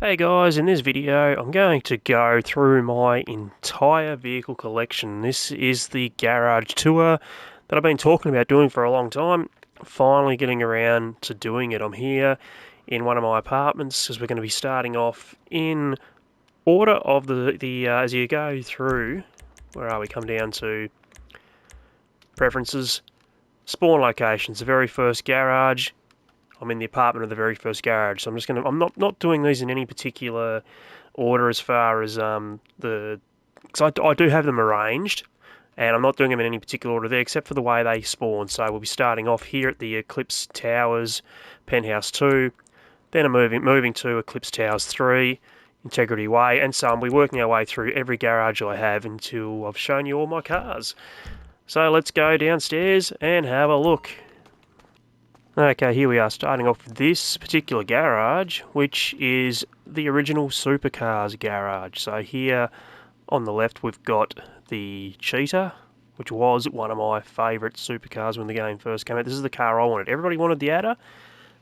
Hey guys, in this video I'm going to go through my entire vehicle collection. This is the garage tour that I've been talking about doing for a long time. Finally getting around to doing it. I'm here in one of my apartments because we're going to be starting off in order of the as you go through. Where are we? Come down to preferences, spawn locations. The very first garage. I'm in the apartment of the very first garage, so I'm not doing these in any particular order as far as because I do have them arranged, and I'm not doing them in any particular order there, except for the way they spawn. So we'll be starting off here at the Eclipse Towers, Penthouse 2, then I'm moving to Eclipse Towers 3, Integrity Way, and so we're working our way through every garage I have until I've shown you all my cars. So let's go downstairs and have a look. Okay, here we are, starting off with this particular garage, which is the original supercars garage. So here on the left we've got the Cheetah, which was one of my favourite supercars when the game first came out. This is the car I wanted. Everybody wanted the Adder.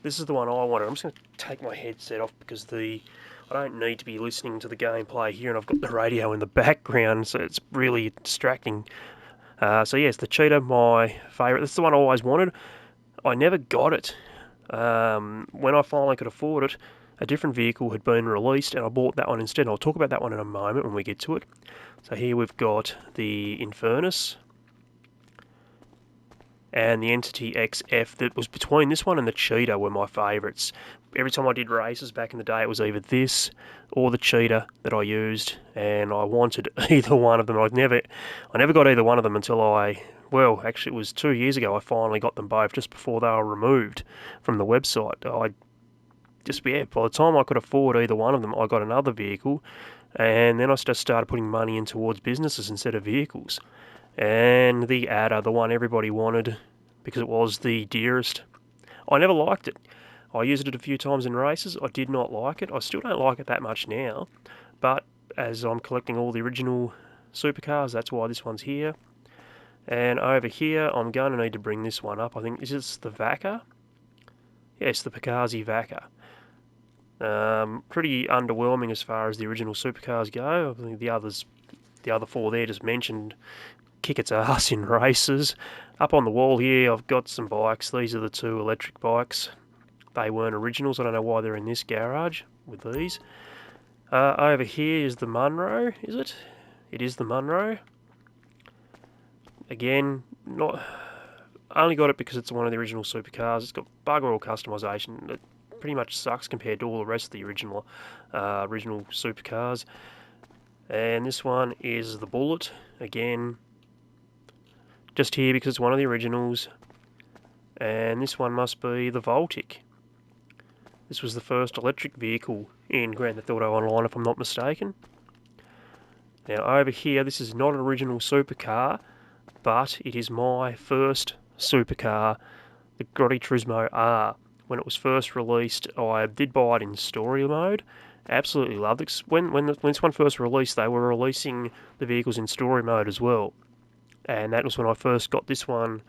This is the one I wanted. I'm just going to take my headset off because I don't need to be listening to the gameplay here, and I've got the radio in the background, so it's really distracting. So yes, the Cheetah, my favourite. This is the one I always wanted. I never got it. When I finally could afford it, a different vehicle had been released and I bought that one instead. I'll talk about that one in a moment when we get to it. So here we've got the Infernus and the Entity XF. That was between this one and the Cheetah were my favourites. Every time I did races back in the day, it was either this or the Cheetah that I used, and I wanted either one of them. I never got either one of them until actually it was 2 years ago I finally got them both, just before they were removed from the website. By the time I could afford either one of them, I got another vehicle, and then I just started putting money in towards businesses instead of vehicles. And the Adder, the one everybody wanted because it was the dearest, I never liked it. I used it a few times in races. I did not like it. I still don't like it that much now, but as I'm collecting all the original supercars, that's why this one's here. And over here, I'm going to need to bring this one up. I think, is this the Vaca? Yes, the Picazzi Vaca. Pretty underwhelming as far as the original supercars go. I think the other four there just mentioned, kick its ass in races. Up on the wall here, I've got some bikes. These are the two electric bikes. They weren't originals. I don't know why they're in this garage with these. Over here is the Munro, is it? It is the Munro. Again, only got it because it's one of the original supercars. It's got bugger all customization. It pretty much sucks compared to all the rest of the original supercars. And this one is the Bullet. Again, just here because it's one of the originals. And this one must be the Voltic. This was the first electric vehicle in Grand Theft Auto Online, if I'm not mistaken. Now over here, this is not an original supercar, but it is my first supercar, the Grotti Turismo R. When it was first released, I did buy it in story mode. Absolutely loved it. When this one first released, they were releasing the vehicles in story mode as well. And that was when I first got this one,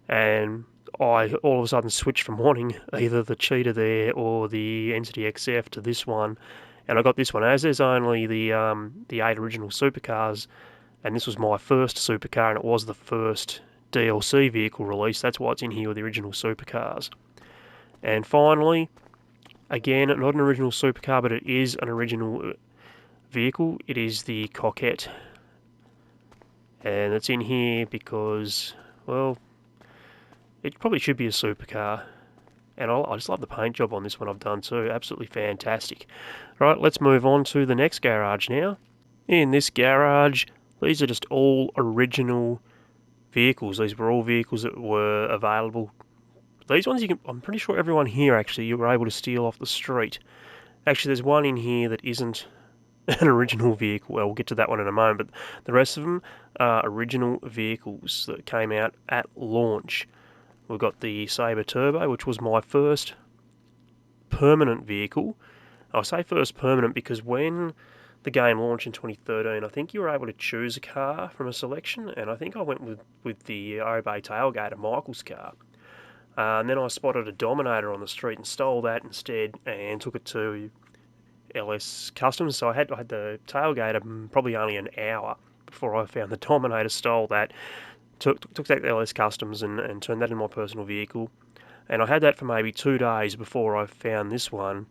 and I all of a sudden switched from wanting either the Cheetah there or the Entity XF to this one, and I got this one. As there's only the 8 original supercars, and this was my first supercar, and it was the first DLC vehicle release. That's why it's in here with the original supercars. And finally, again, not an original supercar, but it is an original vehicle. It is the Coquette, and it's in here because, well, it probably should be a supercar. And I just love the paint job on this one I've done too. Absolutely fantastic. Right, let's move on to the next garage now. In this garage, these are just all original vehicles. These were all vehicles that were available. These ones, I'm pretty sure everyone here actually you were able to steal off the street. Actually, there's one in here that isn't an original vehicle. Well, we'll get to that one in a moment. But the rest of them are original vehicles that came out at launch. We've got the Sabre Turbo, which was my first permanent vehicle. I say first permanent because when the game launched in 2013, I think you were able to choose a car from a selection, and I think I went with the Obey Tailgater, Michael's car. And then I spotted a Dominator on the street and stole that instead and took it to LS Customs, so I had the tailgate probably only an hour before I found the Dominator, stole that, took that LS Customs and turned that into my personal vehicle. And I had that for maybe 2 days before I found this one,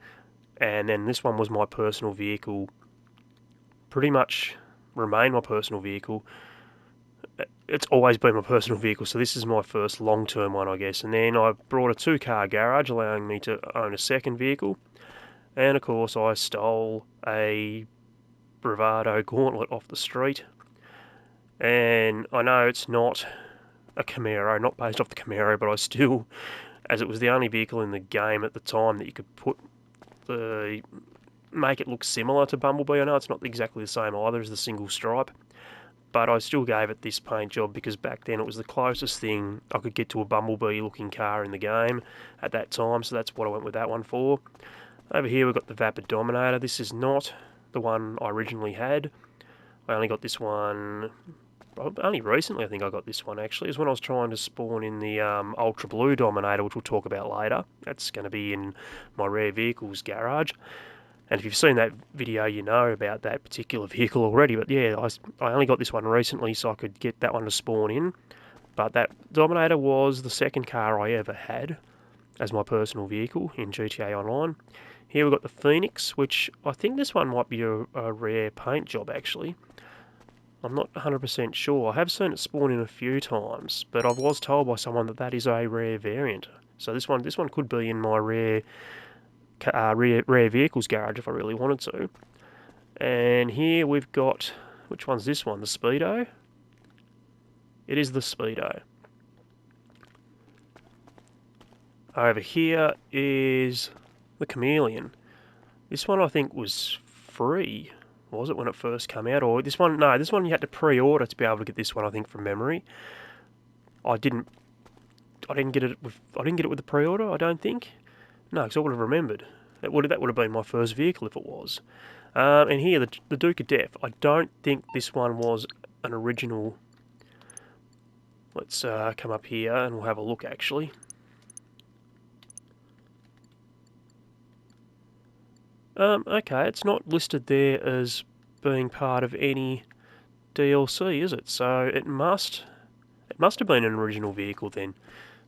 and then this one was my personal vehicle, pretty much remained my personal vehicle. It's always been my personal vehicle, so this is my first long-term one, I guess. And then I brought a 2-car garage, allowing me to own a second vehicle. And of course I stole a Bravado Gauntlet off the street. And I know it's not a Camaro, not based off the Camaro, but I still, as it was the only vehicle in the game at the time that you could make it look similar to Bumblebee. I know it's not exactly the same either as the single stripe, but I still gave it this paint job because back then it was the closest thing I could get to a Bumblebee looking car in the game at that time, so that's what I went with that one for. Over here we've got the Vapid Dominator. This is not the one I originally had. I only got this one, only recently I think I got this one actually. It was when I was trying to spawn in the Ultra Blue Dominator, which we'll talk about later. That's going to be in my Rare Vehicles garage. And if you've seen that video, you know about that particular vehicle already. But yeah, I only got this one recently, so I could get that one to spawn in. But that Dominator was the second car I ever had as my personal vehicle in GTA Online. Here we've got the Phoenix, which I think this one might be a rare paint job actually. I'm not 100% sure. I have seen it spawn in a few times, but I was told by someone that that is a rare variant. So this one could be in my rare vehicles garage if I really wanted to. And here we've got, which one's this one? The Speedo? It is the Speedo. Over here is the Chameleon. This one I think was free, was it, when it first came out? Or this one, no, this one you had to pre-order to be able to get this one, I think, from memory. I didn't get it with the pre-order, I don't think. No, because I would have remembered. That would have been my first vehicle if it was. And here, the Duke of Death. I don't think this one was an original. Let's come up here and we'll have a look, actually. Okay, it's not listed there as being part of any DLC, is it? So it must have been an original vehicle then.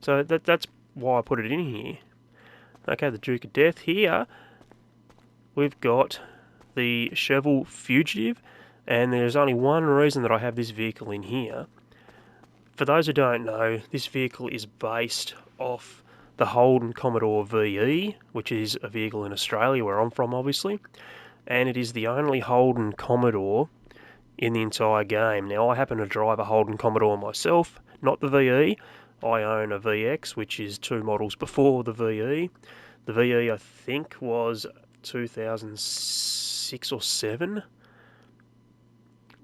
So that's why I put it in here. Okay, the Duke of Death. Here we've got the Chevelle Fugitive, and there's only one reason that I have this vehicle in here. For those who don't know, this vehicle is based off the Holden Commodore VE, which is a vehicle in Australia where I'm from obviously, and it is the only Holden Commodore in the entire game. Now I happen to drive a Holden Commodore myself, not the VE. I own a VX, which is 2 models before the VE. The VE, I think, was 2006 or 7,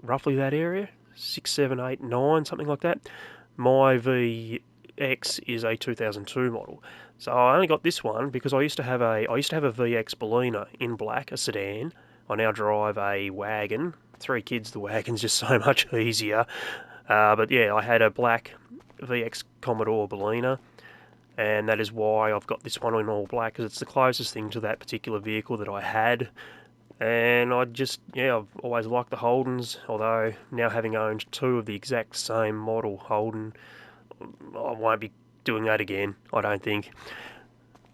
roughly that area, 6, 7, 8, 9, something like that. My VX is a 2002 model, so I only got this one because I used to have a VX Bellina in black, a sedan. I now drive a wagon. 3 kids, the wagon's just so much easier. But yeah, I had a black VX Commodore Bellina, and that is why I've got this one in all black, because it's the closest thing to that particular vehicle that I had. And I've always liked the Holdens, although now having owned 2 of the exact same model Holden, I won't be doing that again, I don't think.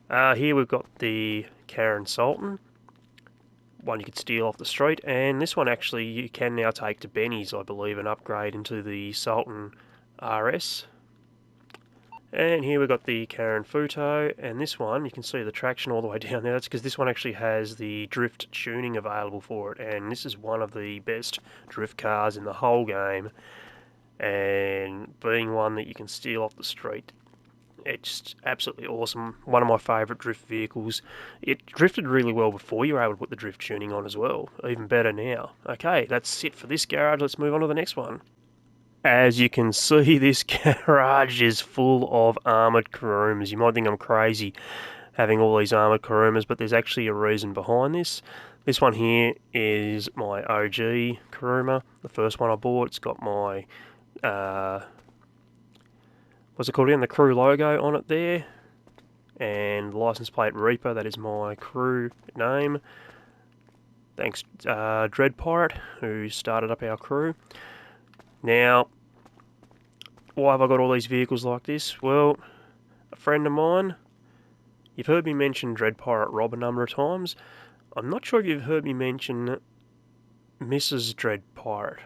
Here we've got the Karen Sultan, one you could steal off the street, and this one actually you can now take to Benny's, I believe, and upgrade into the Sultan RS. And here we've got the Karen Futo, and this one, you can see the traction all the way down there. That's because this one actually has the drift tuning available for it, and this is one of the best drift cars in the whole game, and being one that you can steal off the street, it's absolutely awesome. One of my favourite drift vehicles. It drifted really well before you were able to put the drift tuning on as well, even better now. Okay, that's it for this garage. Let's move on to the next one. As you can see, this garage is full of armoured Kurumas. You might think I'm crazy having all these armoured Kurumas, but there's actually a reason behind this. This one here is my OG Kuruma, the first one I bought. It's got my, what's it called again? The crew logo on it there. And license plate Reaper, that is my crew name. Thanks, Dread Pirate, who started up our crew. Now, why have I got all these vehicles like this? Well, a friend of mine, you've heard me mention Dread Pirate Rob a number of times. I'm not sure if you've heard me mention Mrs. Dread Pirate.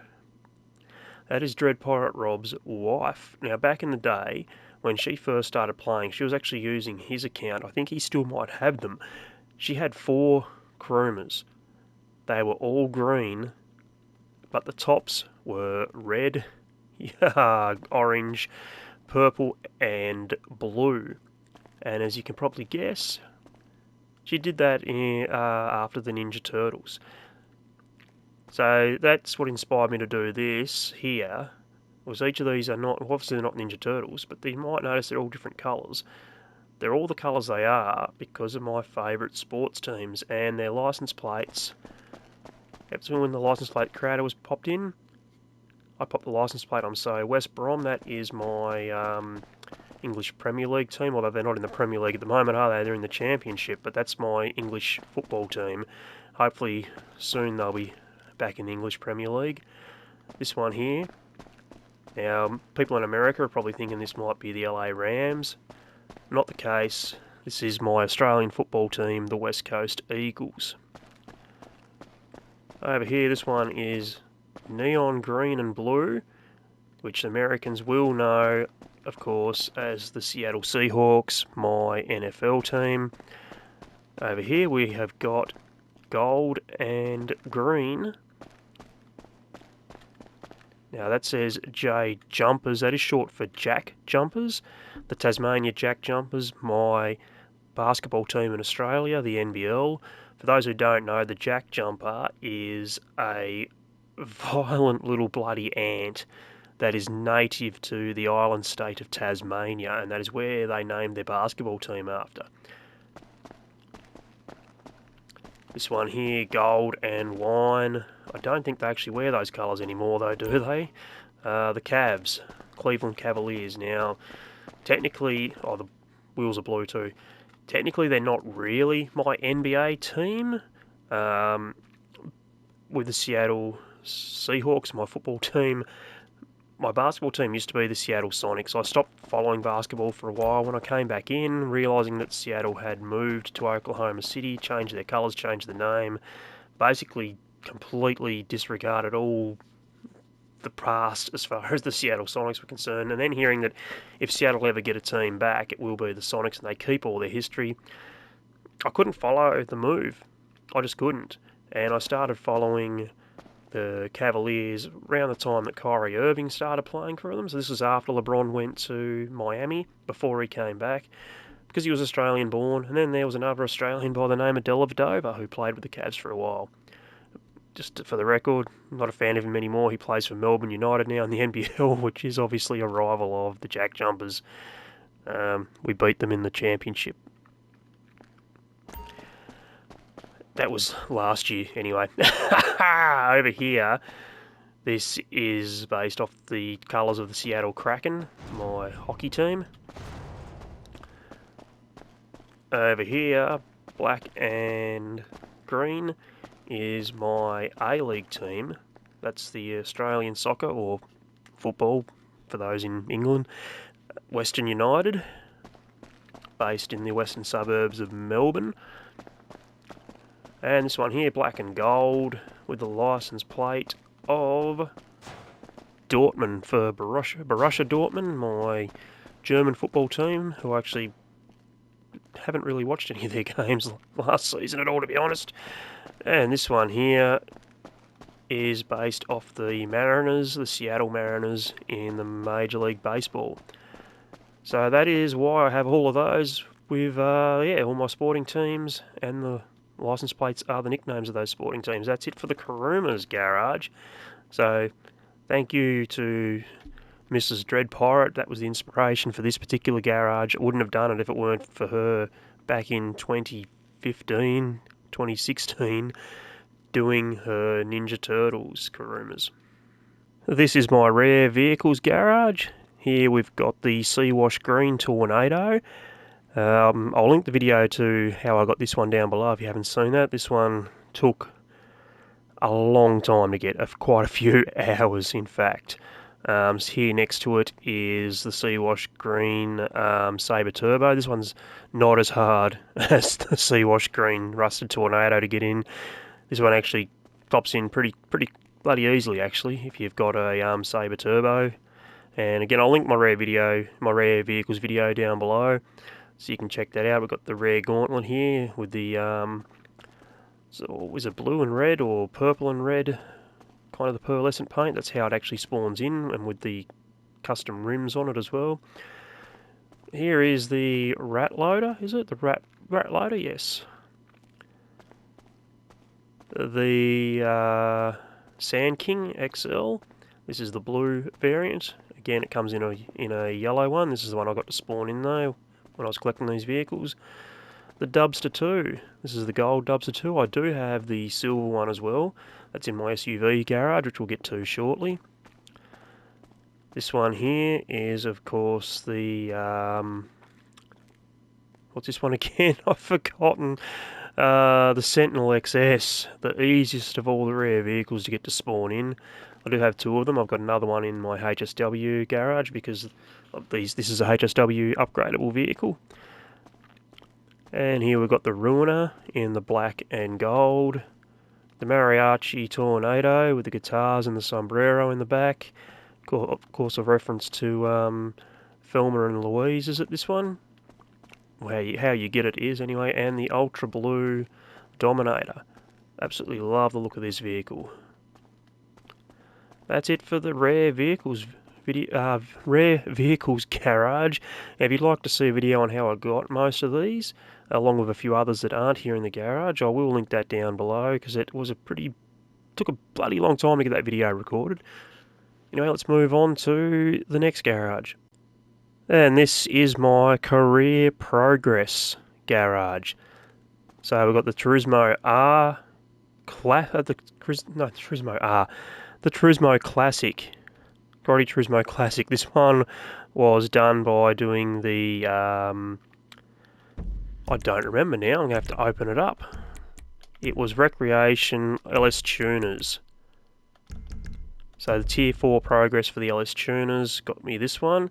That is Dread Pirate Rob's wife. Now, back in the day, when she first started playing, she was actually using his account. I think he still might have them. She had 4 Kurumas. They were all green, but the tops were red, orange, purple, and blue. And as you can probably guess, she did that after the Ninja Turtles. So that's what inspired me to do this here. Was each of these are not, obviously they're not Ninja Turtles, but you might notice they're all different colours. They're all the colours they are because of my favourite sports teams and their licence plates. So when the licence plate creator was popped in, I popped the licence plate on. So West Brom, that is my English Premier League team, although they're not in the Premier League at the moment, are they? They're in the Championship, but that's my English football team. Hopefully soon they'll be back in the English Premier League. This one here. Now, people in America are probably thinking this might be the LA Rams. Not the case. This is my Australian football team, the West Coast Eagles. Over here, this one is neon green and blue, which Americans will know, of course, as the Seattle Seahawks, my NFL team. Over here we have got gold and green. Now that says J Jumpers, that is short for Jack Jumpers. The Tasmania Jack Jumpers, my basketball team in Australia, the NBL. For those who don't know, the Jack Jumper is a violent little bloody ant that is native to the island state of Tasmania, and that is where they named their basketball team after. This one here, gold and wine. I don't think they actually wear those colours anymore though, do they? The Cavs, Cleveland Cavaliers. Now, technically, the wheels are blue too. Technically, they're not really my NBA team. With the Seattle Seahawks, my football team, my basketball team used to be the Seattle Sonics. I stopped following basketball for a while. When I came back in, realising that Seattle had moved to Oklahoma City, changed their colours, changed the name, basically completely disregarded all the past as far as the Seattle Sonics were concerned, and then hearing that if Seattle ever get a team back, it will be the Sonics and they keep all their history, I couldn't follow the move. I just couldn't. And I started following the Cavaliers around the time that Kyrie Irving started playing for them. So this was after LeBron went to Miami, before he came back, because he was Australian born. And then there was another Australian by the name of Dellavedova who played with the Cavs for a while. Just for the record, I'm not a fan of him anymore. He plays for Melbourne United now in the NBL, which is obviously a rival of the Jack Jumpers. We beat them in the championship. That was last year, anyway. Over here, this is based off the colours of the Seattle Kraken, my hockey team. Over here, black and green, is my A-League team. That's the Australian soccer, or football for those in England. Western United, based in the western suburbs of Melbourne. And this one here, black and gold, with the licence plate of Dortmund for Borussia Dortmund, my German football team, who I actually haven't really watched any of their games last season at all, to be honest. And this one here is based off the Mariners, the Seattle Mariners in the Major League Baseball. So that is why I have all of those with, all my sporting teams, and the licence plates are the nicknames of those sporting teams. That's it for the Kuruma's garage. So thank you to Mrs. Dread Pirate. That was the inspiration for this particular garage. I wouldn't have done it if it weren't for her back in 2015, 2016, doing her Ninja Turtles Kurumas. This is my rare vehicles garage. Here we've got the Sea-Wash Green Tornado. I'll link the video to how I got this one down below if you haven't seen that. This one took a long time to get, quite a few hours in fact. So here next to it is the Seawash Green Sabre Turbo. This one's not as hard as the Seawash Green Rusted Tornado to get in. This one actually pops in pretty bloody easily actually if you've got a Sabre Turbo. And again, I'll link my rare vehicles video down below, so you can check that out. We've got the rare gauntlet here with the so is it blue and red or purple and red? Kind of the pearlescent paint. That's how it actually spawns in, and with the custom rims on it as well. Here is the rat loader. Is it the rat loader? Yes. The Sand King XL. This is the blue variant. Again, it comes in a yellow one. This is the one I got to spawn in though when I was collecting these vehicles. The Dubster 2. This is the gold Dubster 2. I do have the silver one as well. That's in my SUV garage, which we'll get to shortly. This one here is, of course, the what's this one again? I've forgotten. The Sentinel XS, the easiest of all the rare vehicles to get to spawn in. I do have two of them. I've got another one in my HSW garage because of these. This is a HSW upgradable vehicle. And here we've got the Ruiner in the black and gold. The Mariachi Tornado with the guitars and the sombrero in the back. Of course, a reference to Thelma and Louise, is it this one? Well, how you get it is, anyway. And the Ultra Blue Dominator. Absolutely love the look of this vehicle. That's it for the rare vehicles garage. If you'd like to see a video on how I got most of these, along with a few others that aren't here in the garage, I will link that down below because it was took a bloody long time to get that video recorded. Anyway, let's move on to the next garage. And this is my career progress garage. So we've got the Turismo R, the Turismo Classic. Grotti Turismo Classic. This one was done by doing the, I don't remember now, I'm going to have to open it up. It was Recreation LS Tuners. So the Tier 4 progress for the LS Tuners got me this one.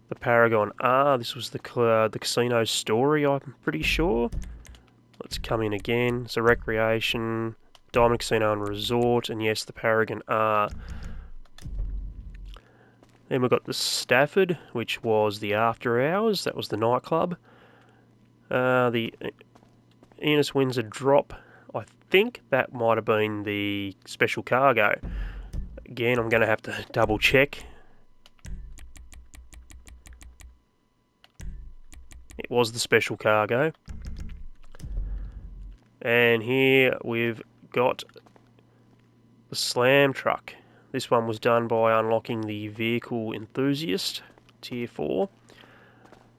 The Paragon R, this was the Casino Story, I'm pretty sure. Let's come in again. So Recreation, Diamond Casino and Resort, and yes, the Paragon R. Then we've got the Stafford, which was the After Hours, that was the nightclub. The Enos Windsor Drop, I think that might have been the Special Cargo. Again, I'm going to have to double check. It was the Special Cargo. And here we've got the Slam Truck. This one was done by unlocking the Vehicle Enthusiast, Tier 4.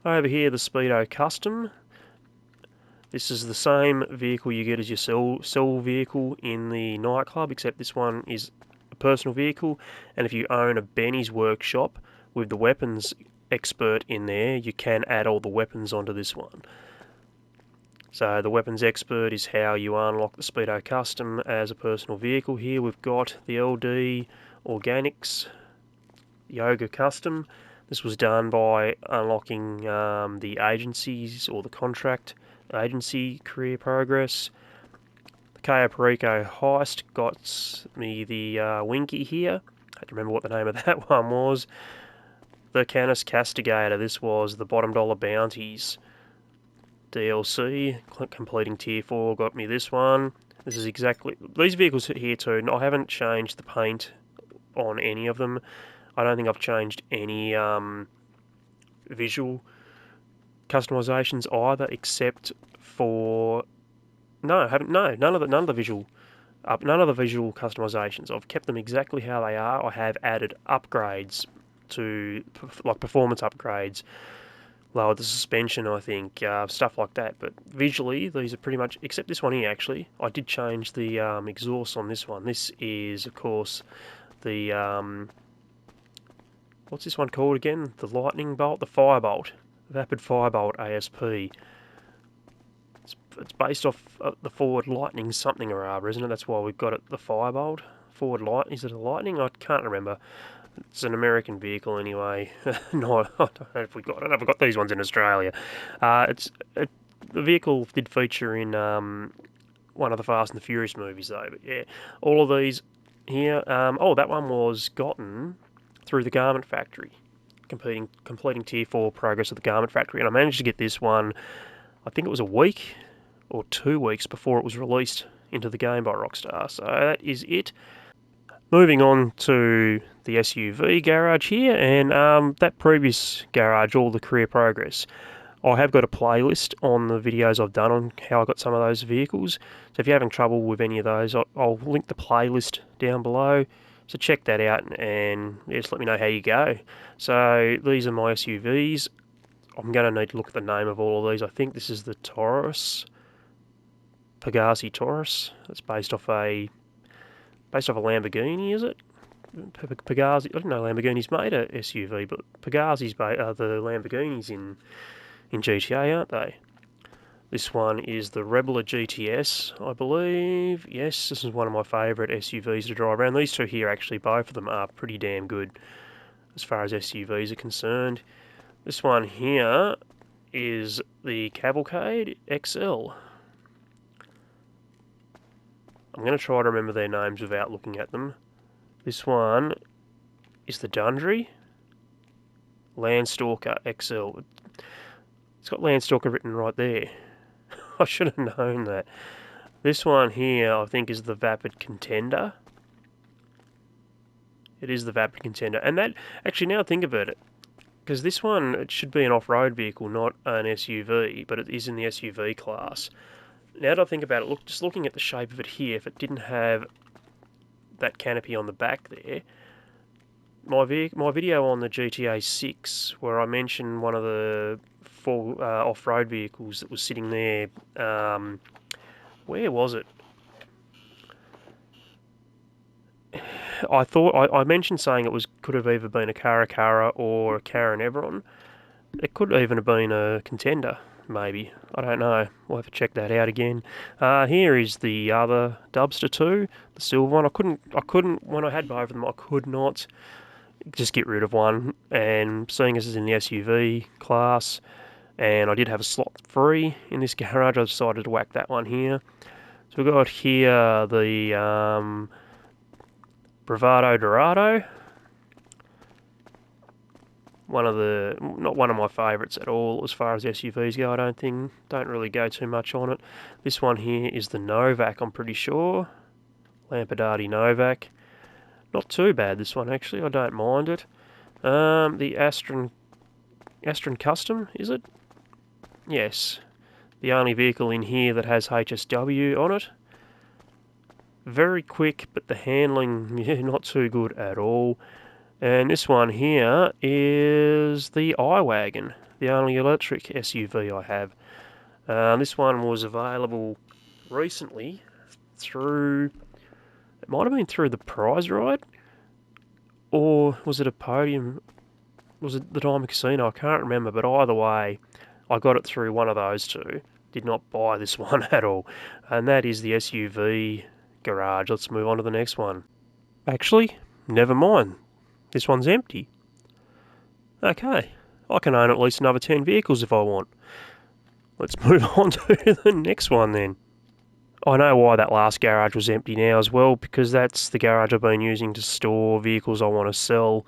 Over here, the Speedo Custom. This is the same vehicle you get as your cell vehicle in the nightclub, except this one is a personal vehicle. And if you own a Benny's Workshop with the weapons expert in there, you can add all the weapons onto this one. So the weapons expert is how you unlock the Speedo Custom as a personal vehicle. Here we've got the LD Organics Yoga Custom. This was done by unlocking the agencies or the contract agency career progress. The Cayo Perico Heist got me the Winky here. I have to remember what the name of that one was. The Canis Castigator. This was the Bottom Dollar Bounties DLC, completing Tier 4, got me this one. This is exactly, these vehicles here too, I haven't changed the paint on any of them. I don't think I've changed any visual customizations either, except for, none of the visual customizations. I've kept them exactly how they are. I have added upgrades to, like performance upgrades, lowered the suspension, I think, stuff like that. But visually, these are pretty much, except this one here actually, I did change the exhaust on this one. This is, of course, the, what's this one called again? The lightning bolt? The firebolt. Vapid Firebolt ASP. It's it's based off the Ford Lightning something or other, isn't it? That's why we've got it the Firebolt. Ford Light, is it a Lightning? I can't remember. It's an American vehicle anyway. No, I don't know if we got it. I've got these ones in Australia. The vehicle did feature in one of the Fast and the Furious movies though. But yeah, all of these here. That one was gotten through the garment factory, completing Tier 4 progress at the garment factory, and I managed to get this one. I think it was a week or 2 weeks before it was released into the game by Rockstar. So that is it. Moving on to the SUV garage here, and that previous garage, all the career progress. I have got a playlist on the videos I've done on how I got some of those vehicles. So if you're having trouble with any of those, I'll link the playlist down below. So check that out and just let me know how you go. So these are my SUVs. I'm going to need to look at the name of all of these. I think this is the Taurus, Pagasi Taurus. It's based off a Lamborghini, is it? Pagasi. I didn't know Lamborghini's made a SUV, but Pagasi's the Lamborghinis in GTA, aren't they? This one is the Rebel GTS, I believe. Yes, this is one of my favourite SUVs to drive around. These two here, actually, both of them are pretty damn good as far as SUVs are concerned. This one here is the Cavalcade XL. I'm going to try to remember their names without looking at them. This one is the Dundry Landstalker XL. It's got Landstalker written right there. I should have known that. This one here, I think, is the Vapid Contender. It is the Vapid Contender. And that, actually, now I think about it, because this one, it should be an off-road vehicle, not an SUV, but it is in the SUV class. Now that I think about it, just looking at the shape of it here, if it didn't have that canopy on the back there, my video on the GTA 6, where I mentioned one of the 4 off-road vehicles that was sitting there, where was it? I mentioned saying it could have either been a Caracara or a Karan Evron. It could even have been a Contender. Maybe. I don't know. We'll have to check that out again. Here is the other Dubster 2, the silver one. I couldn't, when I had both of them, I could not just get rid of one. And seeing as it's in the SUV class, and I did have a slot free in this garage, I decided to whack that one here. So we've got here the Bravado Dorado. Not one of my favourites at all as far as SUVs go, I don't think. Don't really go too much on it. This one here is the Novak, I'm pretty sure. Lampadati Novak. Not too bad, this one, actually. I don't mind it. The Astron Custom, is it? Yes. The only vehicle in here that has HSW on it. Very quick, but the handling, not too good at all. And this one here is the iWagon, the only electric SUV I have. This one was available recently through, it might have been through the prize ride, or was it a podium, was it the Diamond Casino? I can't remember, but either way, I got it through one of those two. Did not buy this one at all. And that is the SUV garage. Let's move on to the next one. Actually, never mind. This one's empty. Okay, I can own at least another 10 vehicles if I want. Let's move on to the next one then. I know why that last garage was empty now as well, because that's the garage I've been using to store vehicles I want to sell.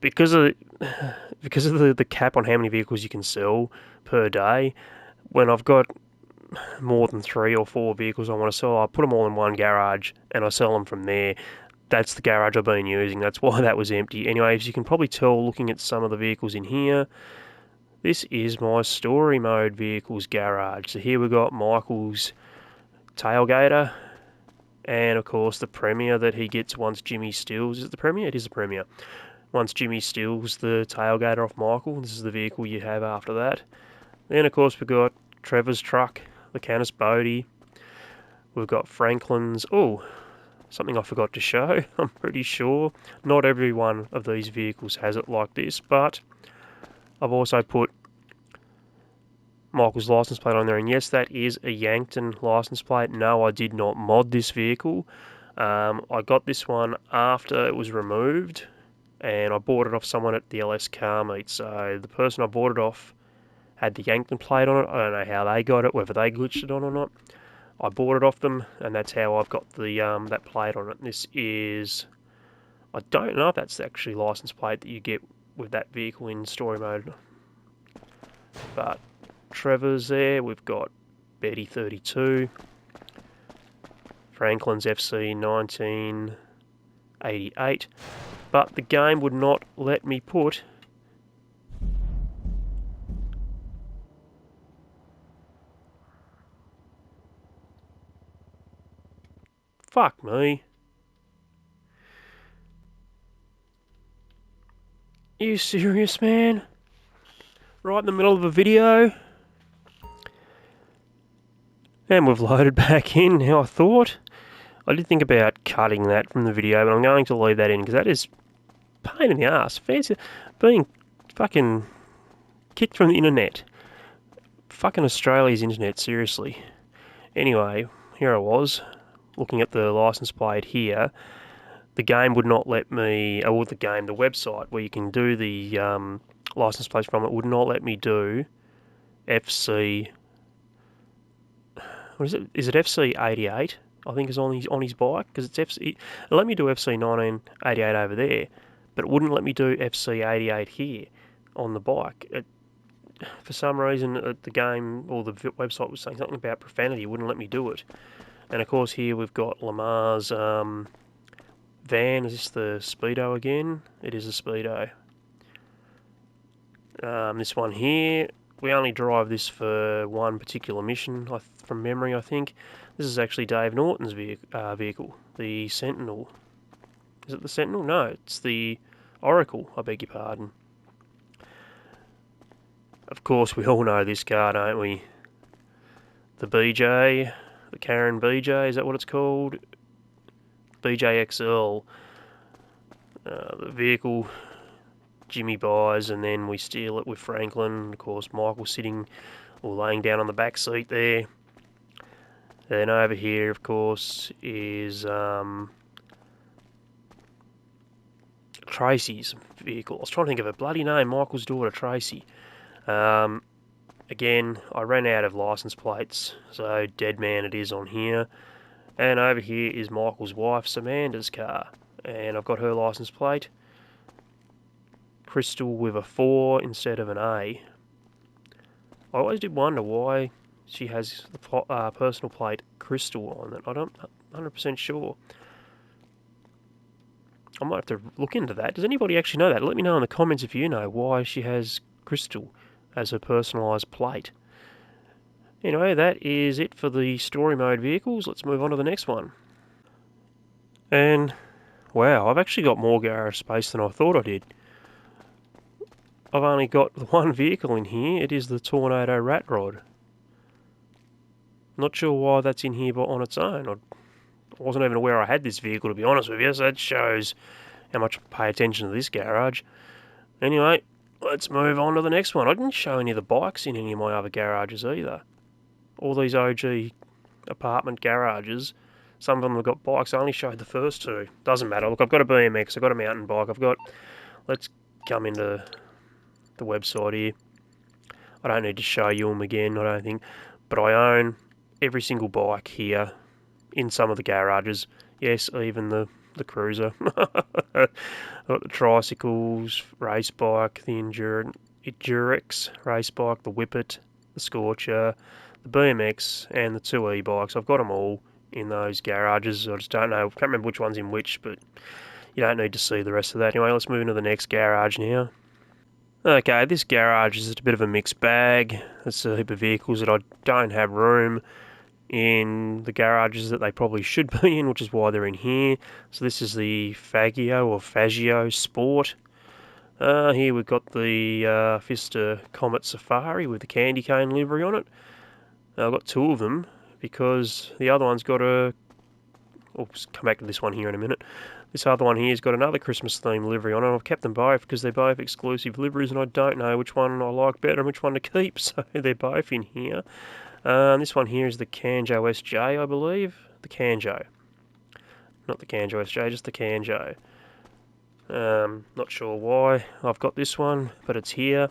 Because of the cap on how many vehicles you can sell per day, when I've got more than 3 or 4 vehicles I want to sell, I put them all in one garage and I sell them from there. That's the garage I've been using. That's why that was empty. Anyway, as you can probably tell looking at some of the vehicles in here, this is my story mode vehicles garage. So here we've got Michael's tailgater, and of course the Premier that he gets once Jimmy steals. Is it the Premier? It is the Premier. Once Jimmy steals the tailgater off Michael, this is the vehicle you have after that. Then of course we've got Trevor's truck, the Canis Bodie. We've got Franklin's, something I forgot to show. I'm pretty sure not every one of these vehicles has it like this, but I've also put Michael's license plate on there, and yes, that is a Yankton license plate. No, I did not mod this vehicle. I got this one after it was removed, and I bought it off someone at the LS car meet. So the person I bought it off had the Yankton plate on it. I don't know how they got it, whether they glitched it on or not. I bought it off them, and that's how I've got the that plate on it. This is, I don't know if that's the actually license plate that you get with that vehicle in story mode, but Trevor's there. We've got Betty 32, Franklin's FC 1988, but the game would not let me put fuck me. Are you serious, man? Right in the middle of a video? And we've loaded back in. Now I thought, I did think about cutting that from the video, but I'm going to leave that in because that is pain in the ass. Fancy being fucking kicked from the internet. Fucking Australia's internet, seriously. Anyway, here I was, looking at the license plate here. The game would not let me, the website where you can do the license plates from it would not let me do FC. What is it? Is it FC 88? I think is on his bike, because it's FC. It let me do FC 1988 over there, but it wouldn't let me do FC 88 here on the bike. For some reason, the game or the website was saying something about profanity. It wouldn't let me do it. And of course, here we've got Lamar's van. Is this the Speedo again? It is a Speedo. This one here, we only drive this for one particular mission, from memory, I think. This is actually Dave Norton's vehicle, the Sentinel. Is it the Sentinel? No, it's the Oracle, I beg your pardon. Of course, we all know this car, don't we? The BJ, the Karen BJ, is that what it's called? BJ XL. The vehicle Jimmy buys, and then we steal it with Franklin. Of course, Michael's sitting or laying down on the back seat there. Then over here, of course, is Tracy's vehicle. I was trying to think of a bloody name. Michael's daughter, Tracy. Again, I ran out of license plates, so Dead Man it is on here. And over here is Michael's wife, Samanda's car. And I've got her license plate. Crystal with a 4 instead of an A. I always did wonder why she has the personal plate Crystal on it. I'm not 100% sure. I might have to look into that. Does anybody actually know that? Let me know in the comments if you know why she has Crystal as her personalised plate. Anyway, that is it for the story mode vehicles. Let's move on to the next one. And, wow, I've actually got more garage space than I thought I did. I've only got one vehicle in here. It is the Tornado Rat Rod. Not sure why that's in here on its own. I wasn't even aware I had this vehicle, to be honest with you, so that shows how much I pay attention to this garage. Anyway, let's move on to the next one. I didn't show any of the bikes in any of my other garages either. All these OG apartment garages, some of them have got bikes. I only showed the first two. Doesn't matter. Look, I've got a BMX, I've got a mountain bike, let's come into the website here. I don't need to show you them again, I don't think, but I own every single bike here in some of the garages. Yes, even the cruiser. I've got the tricycles, race bike, the Endurex race bike, the Whippet, the Scorcher, the BMX, and the two e-bikes. I've got them all in those garages. I just don't know, can't remember which one's in which, but you don't need to see the rest of that. Anyway, let's move into the next garage now. Okay, this garage is just a bit of a mixed bag. It's a heap of vehicles that I don't have room in the garages that they probably should be in, which is why they're in here. So this is the Faggio Sport. Here we've got the Fiesta Comet Safari with the candy cane livery on it. I've got two of them because the other one's got a... I'll come back to this one here in a minute. This other one here's got another Christmas themed livery on it. I've kept them both because they're both exclusive liveries and I don't know which one I like better and which one to keep, so they're both in here. This one here is the Canjo SJ, I believe. The Canjo. Not the Canjo SJ, just the Canjo. Not sure why I've got this one, but it's here.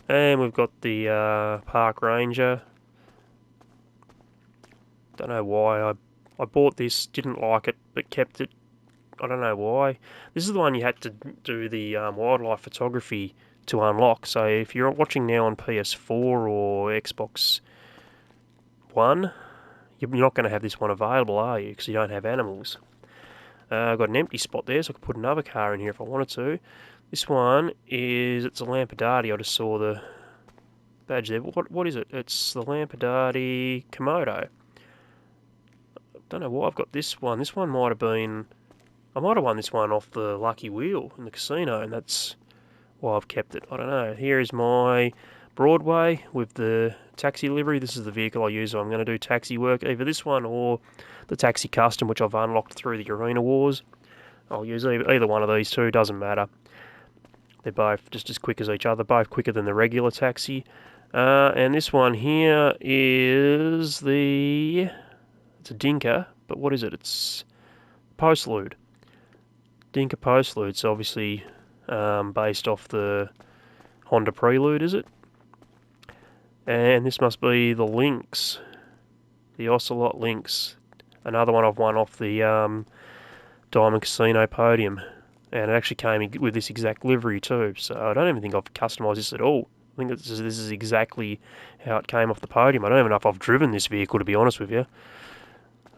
And we've got the Park Ranger. Don't know why I bought this, didn't like it, but kept it. I don't know why. This is the one you had to do the wildlife photography to unlock. So if you're watching now on PS4 or Xbox One, you're not going to have this one available, are you? Because you don't have animals. I've got an empty spot there, so I could put another car in here if I wanted to. This one it's a Lampadati. I just saw the badge there. What is it? It's the Lampadati Komodo. Don't know why I've got this one. This one might have been... I might have won this one off the lucky wheel in the casino, and that's why I've kept it. I don't know. Here is my Broadway with the taxi livery. This is the vehicle I use. So I'm going to do taxi work, either this one or the taxi custom, which I've unlocked through the Arena Wars. I'll use either one of these two, doesn't matter. They're both just as quick as each other, both quicker than the regular taxi. And this one here is it's a Dinka, but what is it? It's Postlude. Dinka Postlude. It's obviously based off the Honda Prelude, is it? And this must be the Lynx. The Ocelot Lynx. Another one I've won off the Diamond Casino podium. And it actually came with this exact livery too. So I don't even think I've customised this at all. I think this is exactly how it came off the podium. I don't even know if I've driven this vehicle, to be honest with you.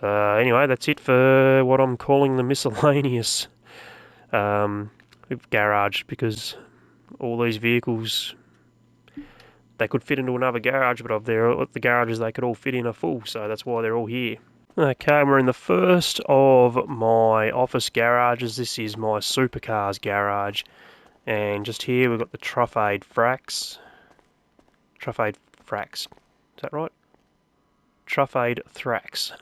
Anyway, that's it for what I'm calling the miscellaneous garage, because all these vehicles, they could fit into another garage, but the garages they could all fit in are full, so that's why they're all here. Okay, we're in the first of my office garages. This is my supercars garage, and just here we've got the Truffade Frax. Is that right? Truffade Thrax.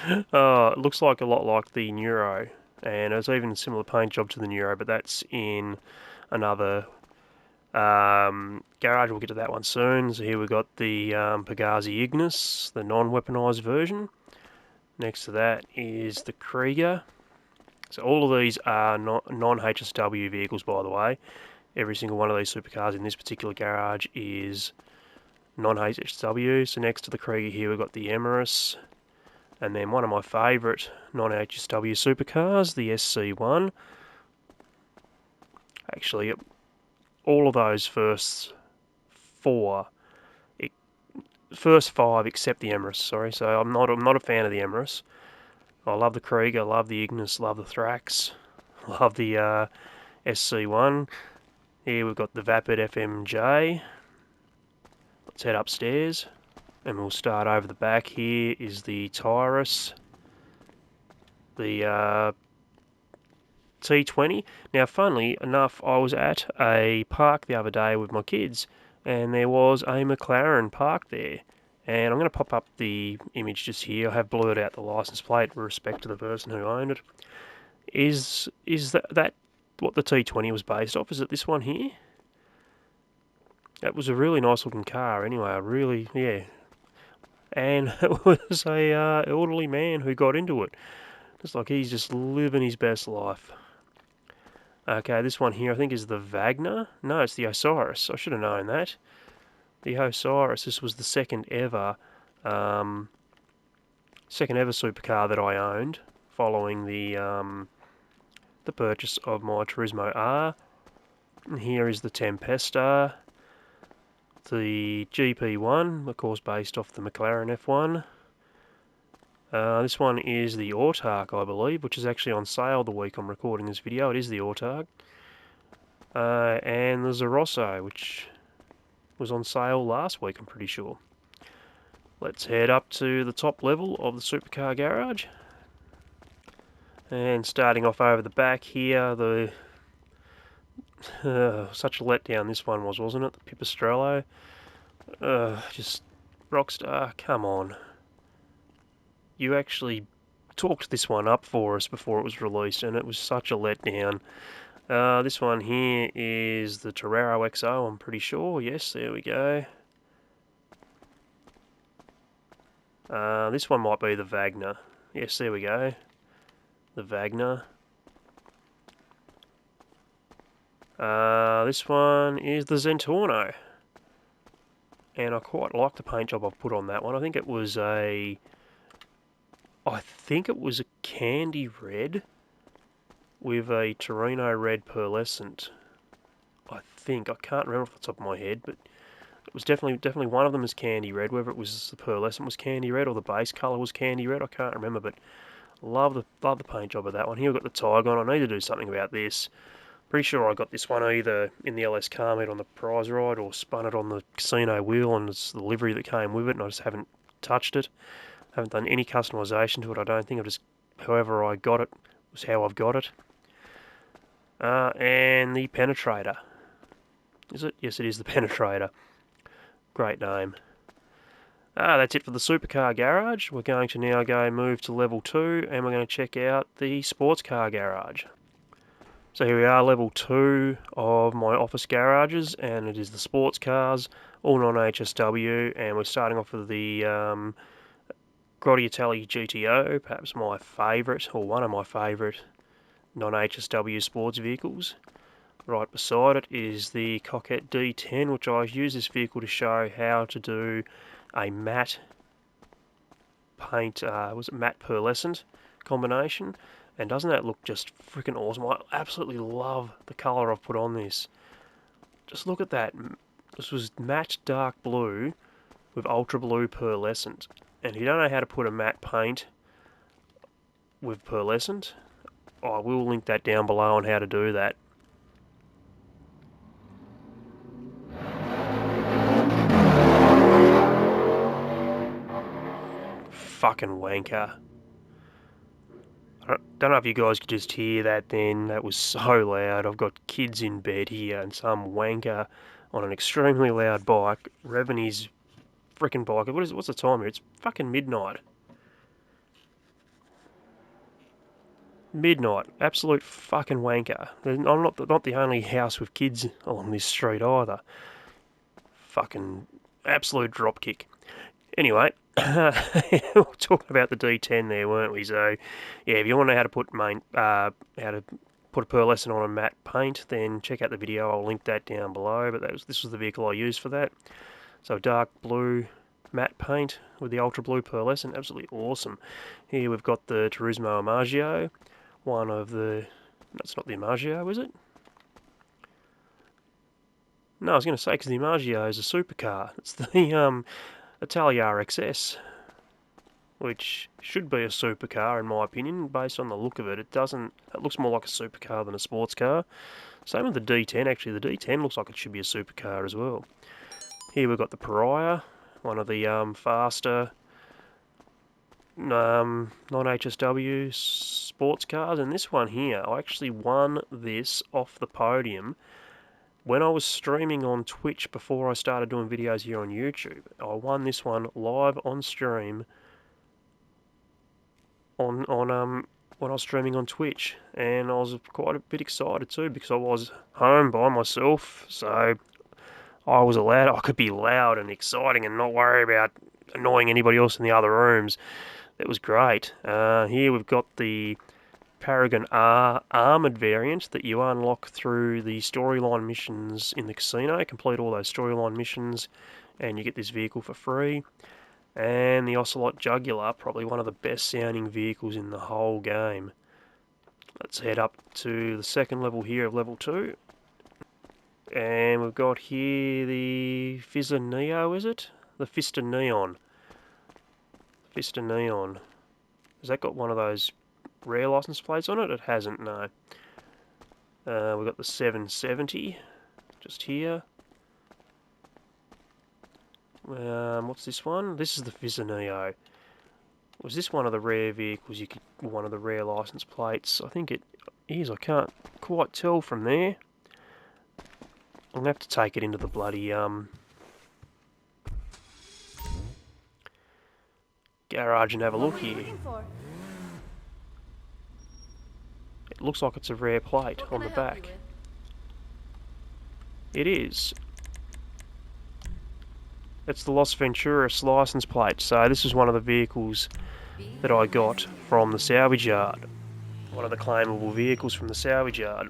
It looks like a lot like the Neuro, and it's even a similar paint job to the Neuro, but that's in another garage. We'll get to that one soon. So here we've got the Pagazzi Ignis, the non-weaponized version. Next to that is the Krieger. So all of these are non-HSW vehicles, by the way. Every single one of these supercars in this particular garage is non-HSW. So next to the Krieger here we've got the Emirates. And then one of my favourite non-HSW supercars, the SC1. Actually, all of those first five except the Emirates, sorry. So I'm not a fan of the Emirates. I love the Krieger, love the Ignis, love the Thrax, love the SC1. Here we've got the Vapid FMJ. Let's head upstairs. And we'll start over the back. Here is the Tyrus, the T20. Now, funnily enough, I was at a park the other day with my kids, and there was a McLaren parked there. And I'm going to pop up the image just here. I have blurred out the license plate with respect to the person who owned it. Is that what the T20 was based off? Is it this one here? That was a really nice looking car anyway. Yeah. And it was a elderly man who got into it. Just like he's just living his best life. Okay, this one here I think is the Wagner. No, it's the Osiris. I should have known that. The Osiris. This was the second ever supercar that I owned, following the purchase of my Turismo R. And here is the Tempesta. The GP1, of course based off the McLaren F1. This one is the Autark, I believe, which is actually on sale the week I'm recording this video. It is the Autark. And the Zarosso, which was on sale last week, I'm pretty sure. Let's head up to the top level of the supercar garage. And starting off over the back here, such a letdown this one was, wasn't it? The Pipistrello. Just Rockstar, come on. You actually talked this one up for us before it was released, and it was such a letdown. This one here is the Torero XO, I'm pretty sure. Yes, there we go. This one might be the Wagner. Yes, there we go. The Wagner. This one is the Zentorno. And I quite like the paint job I've put on that one. I think it was a candy red with a Torino red pearlescent. I can't remember off the top of my head, but it was definitely one of them is candy red. Whether it was the pearlescent was candy red or the base colour was candy red, I can't remember. But love the paint job of that one. Here we've got the Tiger on. I need to do something about this. Pretty sure I got this one either in the LS car meet on the prize ride or spun it on the casino wheel, and it's the livery that came with it, and I just haven't touched it. Haven't done any customisation to it, I don't think. However I got it was how I've got it. And the Penetrator. Is it? Yes, it is the Penetrator. Great name. That's it for the supercar garage. We're going to now move to level 2, and we're going to check out the sports car garage. So here we are, level 2 of my office garages, and it is the sports cars, all non-HSW, and we're starting off with the Grottiatelli GTO, perhaps my favourite, or one of my favourite non-HSW sports vehicles. Right beside it is the Coquette D10, which I use this vehicle to show how to do a matte paint, matte pearlescent combination. And doesn't that look just freaking awesome? I absolutely love the colour I've put on this. Just look at that. This was matte dark blue with ultra blue pearlescent. And if you don't know how to put a matte paint with pearlescent, I will link that down below on how to do that. Fucking wanker. I don't know if you guys could just hear that then. That was so loud. I've got kids in bed here and some wanker on an extremely loud bike revving his frickin' bike. What's the time here? It's fucking midnight. Midnight. Absolute fucking wanker. I'm not the only house with kids along this street either. Fucking absolute dropkick. Anyway, we were talking about the D10 there, weren't we? So, yeah, if you want to know how to put a pearlescent on a matte paint, then check out the video. I'll link that down below. But this was the vehicle I used for that. So dark blue matte paint with the ultra blue pearlescent, absolutely awesome. Here we've got the Turismo Imaggio, one of the. That's not the Imaggio, is it? No, I was going to say because the Imaggio is a supercar. It's the Italia RXS, which should be a supercar in my opinion, based on the look of it. It looks more like a supercar than a sports car. Same with the D10, actually. The D10 looks like it should be a supercar as well. Here we've got the Pariah, one of the faster non-HSW sports cars, and this one here, I actually won this off the podium when I was streaming on Twitch before I started doing videos here on YouTube. I won this one live on stream when I was streaming on Twitch, and I was quite a bit excited too because I was home by myself, so I could be loud and exciting and not worry about annoying anybody else in the other rooms. It was great. Here we've got the Paragon R armoured variant that you unlock through the storyline missions in the casino. Complete all those storyline missions and you get this vehicle for free. And the Ocelot Jugular, probably one of the best sounding vehicles in the whole game. Let's head up to the second level here of level 2. And we've got here the Fizzer Neo, is it? The Fister Neon. Fister Neon. Has that got one of those rare license plates on it? It hasn't, no. We've got the 770 just here. What's this one? This is the Fizzer Neo. Was this one of the rare vehicles one of the rare license plates? I think it is. I can't quite tell from there. I'm going to have to take it into the bloody garage and have a look here. It looks like it's a rare plate on the back. It is. It's the Los Venturas license plate. So this is one of the vehicles that I got from the salvage yard. One of the claimable vehicles from the salvage yard.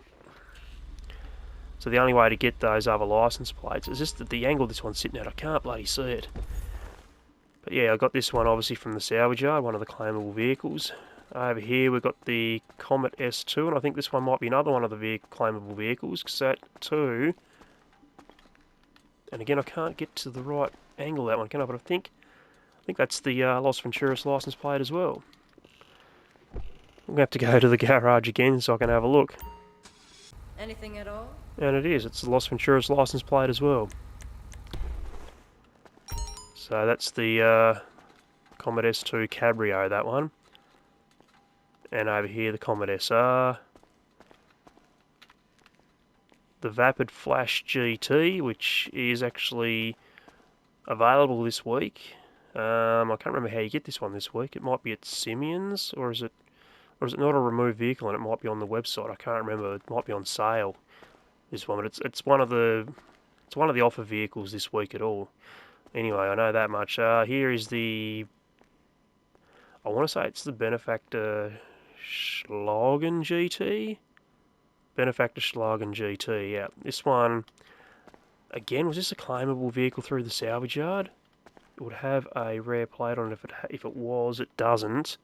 So the only way to get those other license plates is just the angle this one's sitting at. I can't bloody see it. But yeah, I got this one obviously from the salvage yard, one of the claimable vehicles. Over here we've got the Comet S2, and I think this one might be another one of the claimable vehicles, because that too... And again, I can't get to the right angle of that one, can I? But I think that's the Los Venturas license plate as well. I'm going to have to go to the garage again so I can have a look. Anything at all? And it is, it's the Los Venturas license plate as well. So that's the Comet S2 Cabrio, that one. And over here the Comet SR. The Vapid Flash GT, which is actually available this week. I can't remember how you get this one this week. It might be at Simeon's, or is it not a removed vehicle and it might be on the website? I can't remember. It might be on sale. This one, but it's one of the offer vehicles this week at all. Anyway, I know that much. Here is the... I want to say it's the Benefactor Schlagen GT. Benefactor Schlagen GT, yeah. This one, again, was this a claimable vehicle through the salvage yard? It would have a rare plate on it. If it was, it doesn't.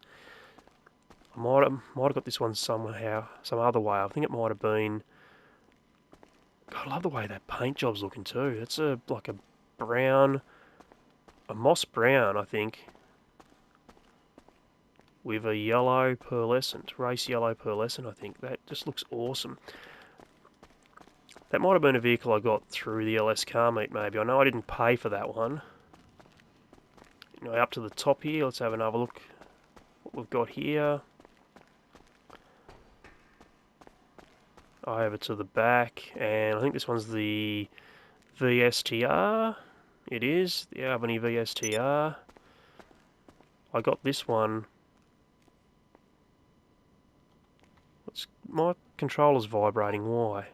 I might have got this one somehow, some other way. I think it might have been... God, I love the way that paint job's looking too. It's like a brown, a moss brown, I think, with a yellow pearlescent, race yellow pearlescent, I think. That just looks awesome. That might have been a vehicle I got through the LS car meet, maybe. I know I didn't pay for that one. Anyway, up to the top here, let's have another look what we've got here. Over to the back, and I think this one's the VSTR. It is, the Albany VSTR. I got this one. My controller's vibrating, why?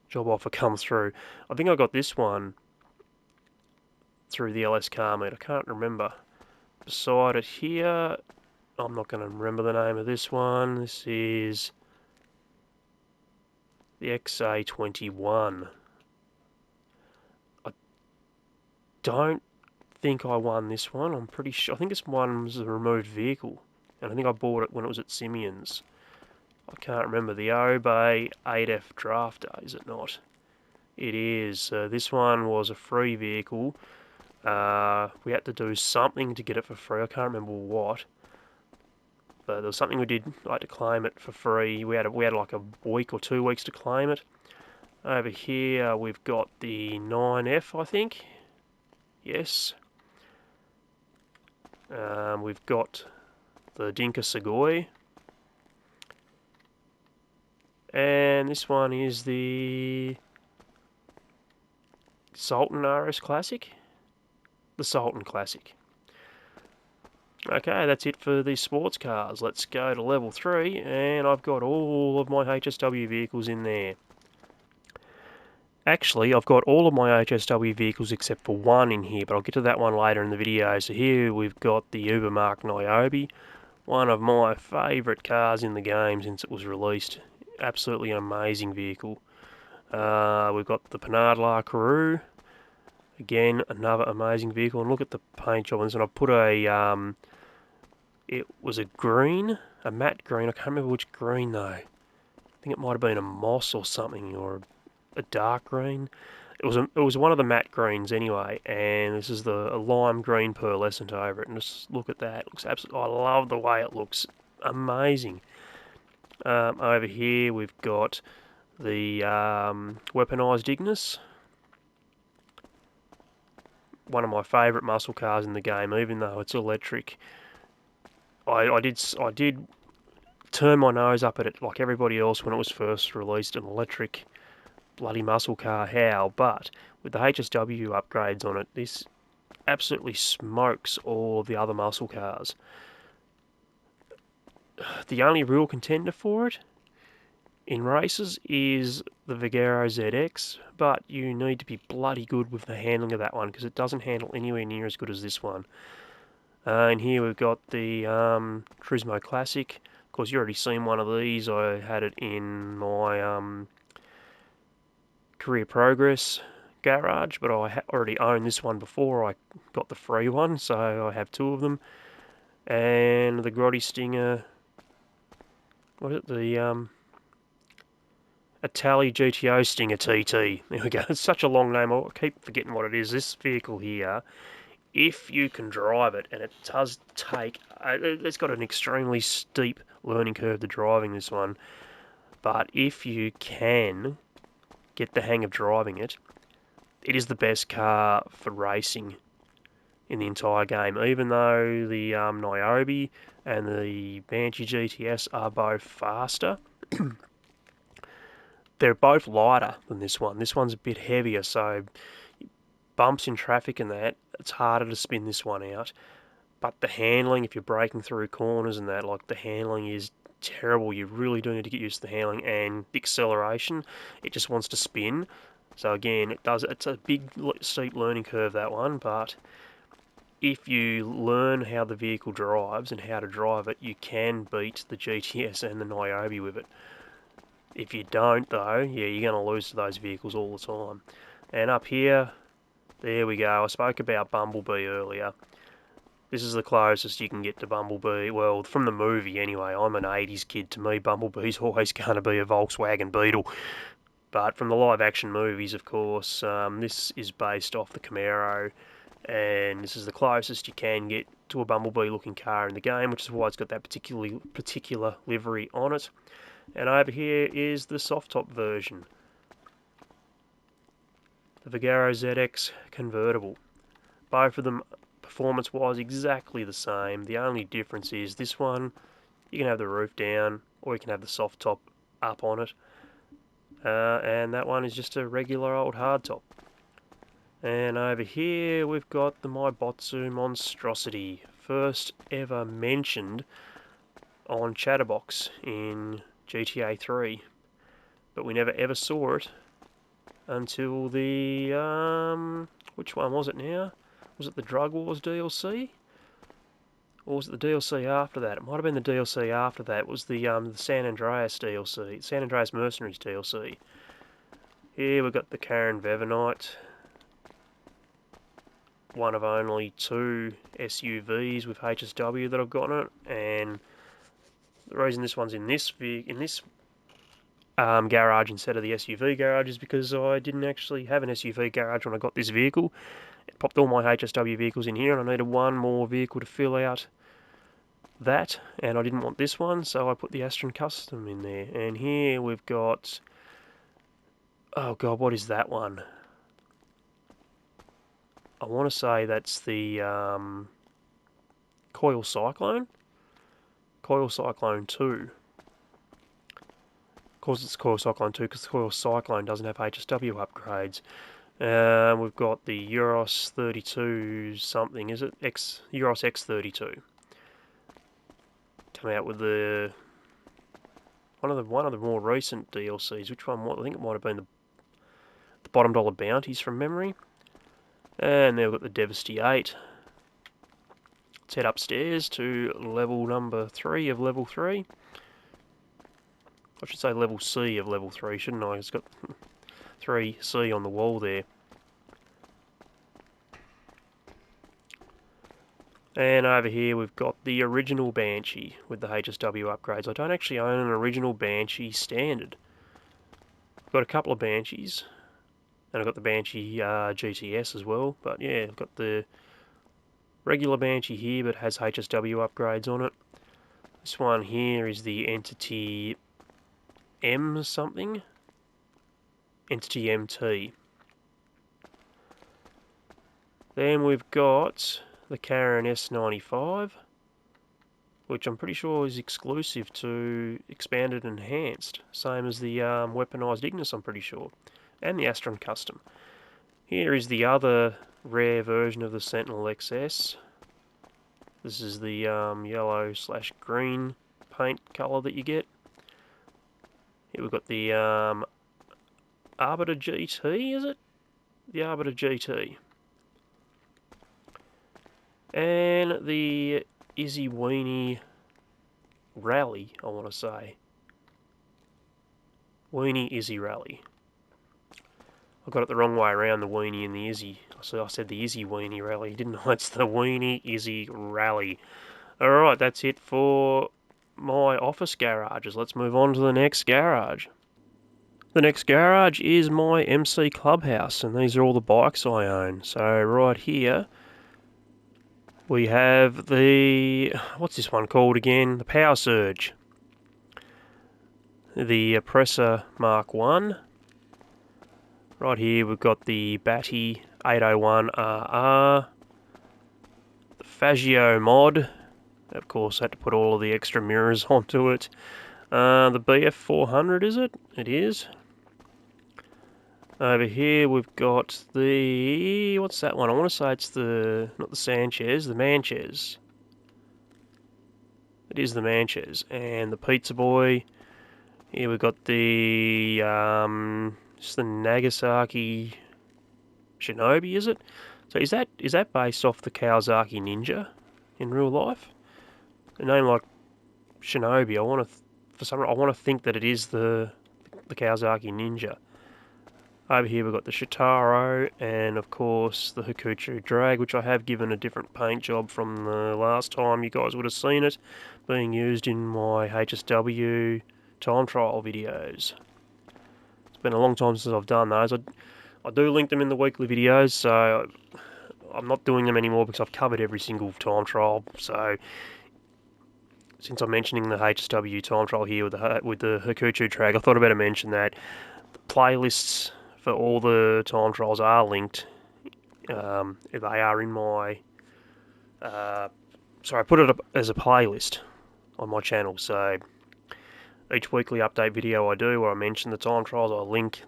Job offer come through. I think I got this one through the LS car meet. I can't remember. Beside it here, I'm not going to remember the name of this one. This is the XA21. I don't think I won this one. I'm pretty sure. I think this one was a removed vehicle. And I think I bought it when it was at Simeon's. I can't remember. The Obey 8F Drafter, is it not? It is. This one was a free vehicle. We had to do something to get it for free. I can't remember what. But there was something we did, like, to claim it for free. We had like a week or 2 weeks to claim it. Over here we've got the 9F, I think. Yes. We've got the Dinka Segoy. And this one is the Sultan RS Classic. The Sultan Classic. Okay, that's it for the sports cars. Let's go to level 3, and I've got all of my HSW vehicles in there. Actually, I've got all of my HSW vehicles except for one in here, but I'll get to that one later in the video. So here we've got the Ubermark Niobe, one of my favourite cars in the game since it was released. Absolutely an amazing vehicle. We've got the Panhard Karoo. Again, another amazing vehicle. And look at the paint job on this. And I put a, it was a green, a matte green. I can't remember which green though. I think it might have been a moss or something, or a dark green. It was one of the matte greens anyway. And this is a lime green pearlescent over it. And just look at that. It looks absolutely. I love the way it looks. Amazing. Over here we've got the weaponised Ignis. One of my favourite muscle cars in the game, even though it's electric. I did turn my nose up at it like everybody else when it was first released, an electric bloody muscle car, how? But with the HSW upgrades on it, this absolutely smokes all of the other muscle cars. the only real contender for it in races is the Vigero ZX, but you need to be bloody good with the handling of that one because it doesn't handle anywhere near as good as this one. And here we've got the Turismo Classic. Of course, you already seen one of these. I had it in my Career Progress garage, but I already owned this one before I got the free one, so I have two of them. And the Grotti Stinger, what is it? The Itali GTO Stinger TT. There we go. It's such a long name. I keep forgetting what it is. This vehicle here, if you can drive it, and it does take, it's got an extremely steep learning curve to driving this one, but if you can get the hang of driving it, it is the best car for racing in the entire game. Even though the Niobe and the Banshee GTS are both faster, they're both lighter than this one. This one's a bit heavier, so bumps in traffic and that, it's harder to spin this one out. But the handling, if you're braking through corners and that, like the handling is terrible. You really do need to get used to the handling and the acceleration. It just wants to spin. So again, it's a big steep learning curve, that one, but if you learn how the vehicle drives and how to drive it, you can beat the GTS and the Niobe with it. If you don't, though, yeah, you're going to lose to those vehicles all the time. And up here, there we go. I spoke about Bumblebee earlier. This is the closest you can get to Bumblebee. Well, from the movie anyway. I'm an 80s kid. To me, Bumblebee's always going to be a Volkswagen Beetle. But from the live-action movies, of course, this is based off the Camaro. And this is the closest you can get to a Bumblebee-looking car in the game, which is why it's got that particular livery on it. And over here is the soft-top version. The Vigero ZX convertible. Both of them, performance-wise, exactly the same. The only difference is this one, you can have the roof down, or you can have the soft-top up on it. And that one is just a regular old hardtop. And over here we've got the Maibotsu Monstrosity, first ever mentioned on Chatterbox in GTA 3, but we never ever saw it until the which one was it now? Was it the Drug Wars DLC? Or was it the DLC after that? It might have been the DLC after that. It was the San Andreas DLC, San Andreas Mercenaries DLC. Here we've got the Karen Vevanite, one of only two SUVs with HSW that I've got on it, and the reason this one's in this garage instead of the SUV garage is because I didn't actually have an SUV garage when I got this vehicle. It popped all my HSW vehicles in here, and I needed one more vehicle to fill out that, and I didn't want this one, so I put the Astron Custom in there. And here we've got, oh god, what is that one? I want to say that's the Coil Cyclone? Coil Cyclone 2. Of course it's Coil Cyclone 2 because the Coil Cyclone doesn't have HSW upgrades. We've got the Euros 32 something, is it? Euros X32. Come out with the one of the more recent DLCs. Which one? I think it might have been the bottom dollar bounties from memory. And there we've got the Devastate. Let's head upstairs to level number 3 of level 3. I should say level C of level 3, shouldn't I? It's got 3C on the wall there. And over here we've got the original Banshee with the HSW upgrades. I don't actually own an original Banshee standard. I've got a couple of Banshees. And I've got the Banshee GTS as well. But yeah, I've got the regular Banshee here, but has HSW upgrades on it. This one here is the Entity M something. Entity MT. Then we've got the Karen S95, which I'm pretty sure is exclusive to Expanded and Enhanced. Same as the Weaponized Ignis, I'm pretty sure. And the Astron Custom. Here is the other rare version of the Sentinel XS. This is the yellow/green paint colour that you get. Here we've got the Arbiter GT, is it? The Arbiter GT. And the Izzy Weenie Rally, I want to say. Weenie Izzy Rally. I got it the wrong way around, the Weenie and the Izzy. So I said the Izzy Weenie Rally, didn't I? It's the Weenie Izzy Rally. Alright, that's it for my office garages. Let's move on to the next garage. The next garage is my MC Clubhouse, and these are all the bikes I own. So right here, we have the... what's this one called again? The Power Surge. The Oppressor Mark 1. Right here we've got the Batty 801RR. The Faggio mod. Of course, I had to put all of the extra mirrors onto it. The BF400, is it? It is. Over here we've got the... what's that one? I want to say it's the... not the Sanchez, the Manchez. It is the Manchez. And the Pizza Boy. Here we've got the... just the Nagasaki Shinobi, is it? So is that based off the Kawasaki Ninja in real life? A name like Shinobi, I want to think that it is the Kawasaki Ninja. Over here we've got the Shitaro and of course the Hakuchu Drag, which I have given a different paint job from the last time you guys would have seen it being used in my HSW time trial videos. It's been a long time since I've done those. I do link them in the weekly videos, so I'm not doing them anymore because I've covered every single time trial. So since I'm mentioning the HSW time trial here with the Hakuchu Drag, I thought I'd better mention that the playlists for all the time trials are linked. They are in my... sorry, I put it up as a playlist on my channel, so each weekly update video I do where I mention the time trials, I link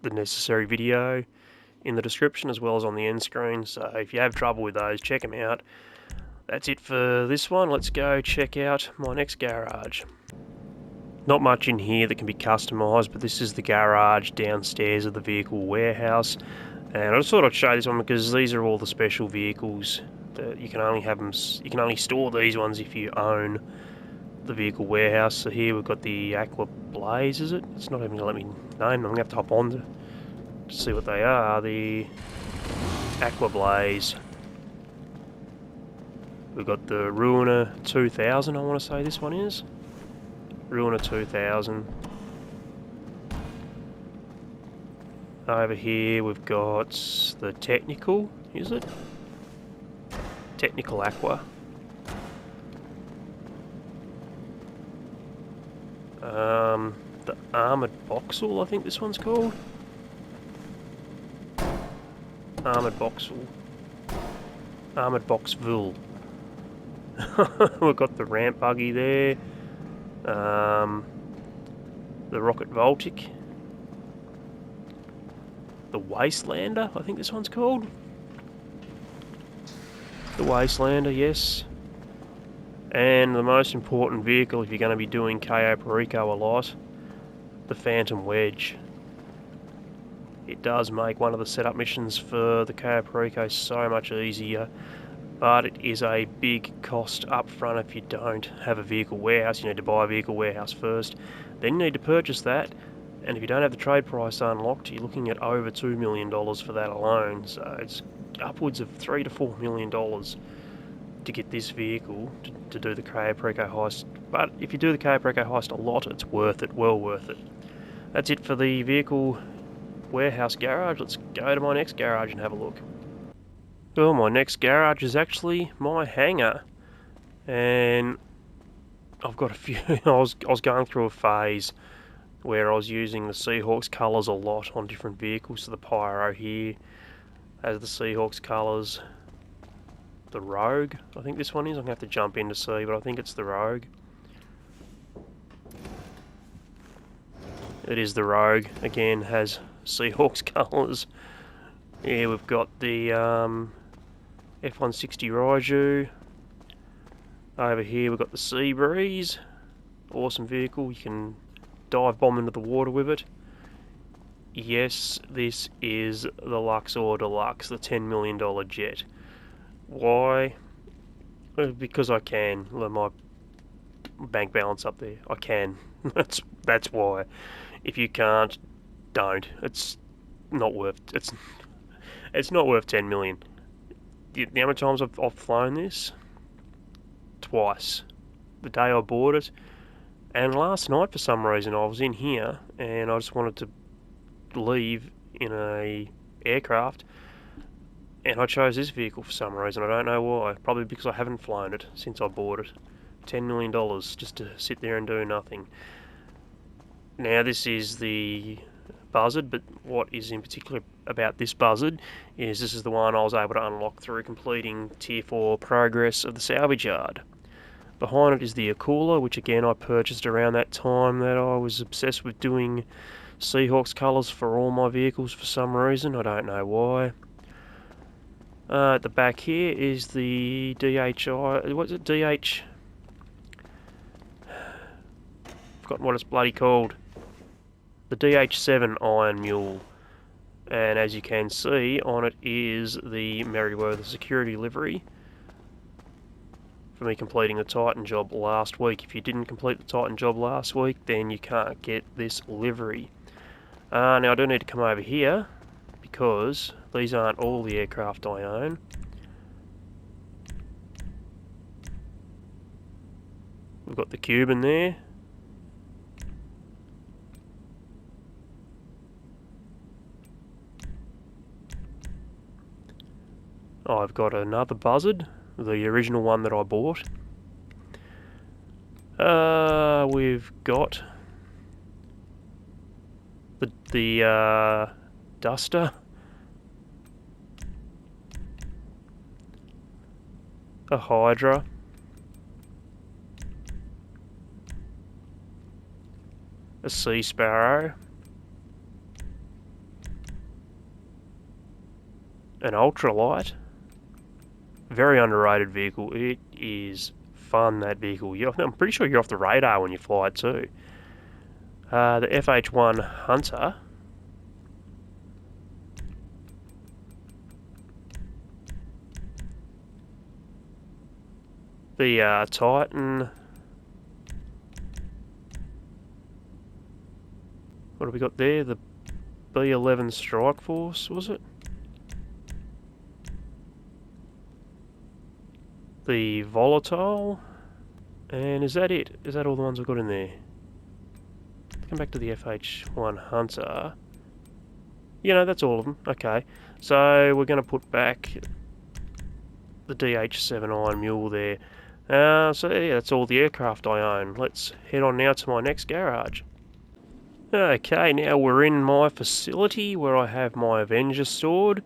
the necessary video in the description as well as on the end screen, so if you have trouble with those, check them out. That's it for this one. Let's go check out my next garage. Not much in here that can be customised, but this is the garage downstairs of the vehicle warehouse. And I just thought I'd show this one because these are all the special vehicles that you can only have them. You can only store these ones if you own the vehicle warehouse. So here we've got the Aqua Blaze, is it? It's not even going to let me name them. I'm going to have to hop on to see what they are. The Aqua Blaze. We've got the Ruiner 2000, I want to say this one is. Ruiner 2000. Over here we've got the Technical, is it? Technical Aqua. The Armoured Boxel, I think this one's called. Armoured Boxel. Armoured Boxville. We've got the Ramp Buggy there. The Rocket Voltic. The Wastelander, I think this one's called. The Wastelander, yes. And the most important vehicle if you're going to be doing Cayo Perico a lot, the Phantom Wedge. It does make one of the setup missions for the Cayo Perico so much easier, but it is a big cost up front if you don't have a vehicle warehouse. You need to buy a vehicle warehouse first, then you need to purchase that, and if you don't have the trade price unlocked, you're looking at over $2 million for that alone, so it's upwards of $3 to $4 million to get this vehicle to do the Cayo Perico heist. But if you do the Cayo Perico heist a lot, it's worth it, well worth it. That's it for the vehicle warehouse garage. Let's go to my next garage and have a look. Well, my next garage is actually my hangar, and I've got a few. I was going through a phase where I was using the Seahawks colours a lot on different vehicles. So the Pyro here has the Seahawks colours. The Rogue, I think this one is. I'm going to have to jump in to see, but I think it's the Rogue. It is the Rogue. Again, has Seahawks colours. Here we've got the F-160 Raiju. Over here we've got the Sea Breeze. Awesome vehicle. You can dive bomb into the water with it. Yes, this is the Luxor Deluxe, the $10 million jet. Why? Because I can. My bank balance up there. I can. That's why. If you can't, don't. It's not worth. It's not worth 10 million. The amount of times I've flown this? Twice. The day I bought it, and last night for some reason I was in here and I just wanted to leave in a aircraft, and I chose this vehicle for some reason. I don't know why. Probably because I haven't flown it since I bought it. $10 million just to sit there and do nothing. Now this is the buzzard, but what is in particular about this buzzard is this is the one I was able to unlock through completing Tier 4 progress of the salvage yard. Behind it is the Akula, which again I purchased around that time that I was obsessed with doing Seahawks colours for all my vehicles for some reason. I don't know why. At the back here is the DHI. What's it? DH. Forgotten what it's bloody called. The DH7 Iron Mule. And as you can see, on it is the Merryweather security livery for me completing the Titan job last week. If you didn't complete the Titan job last week, then you can't get this livery. Now I do need to come over here because these aren't all the aircraft I own. We've got the Cuban there. I've got another buzzard, the original one that I bought. We've got the Duster, a Hydra, a Sea Sparrow, an ultralight. Very underrated vehicle. It is fun, that vehicle. I'm pretty sure you're off the radar when you fly it too. The FH1 Hunter. The Titan. What have we got there? The B-11 Strike Force, was it? The Volatile. And is that it? Is that all the ones I've got in there? Come back to the FH1 Hunter. That's all of them. Okay. So we're going to put back the DH7 Iron Mule there. So yeah, that's all the aircraft I own. Let's head on now to my next garage. Okay, now we're in my facility where I have my Avenger stored.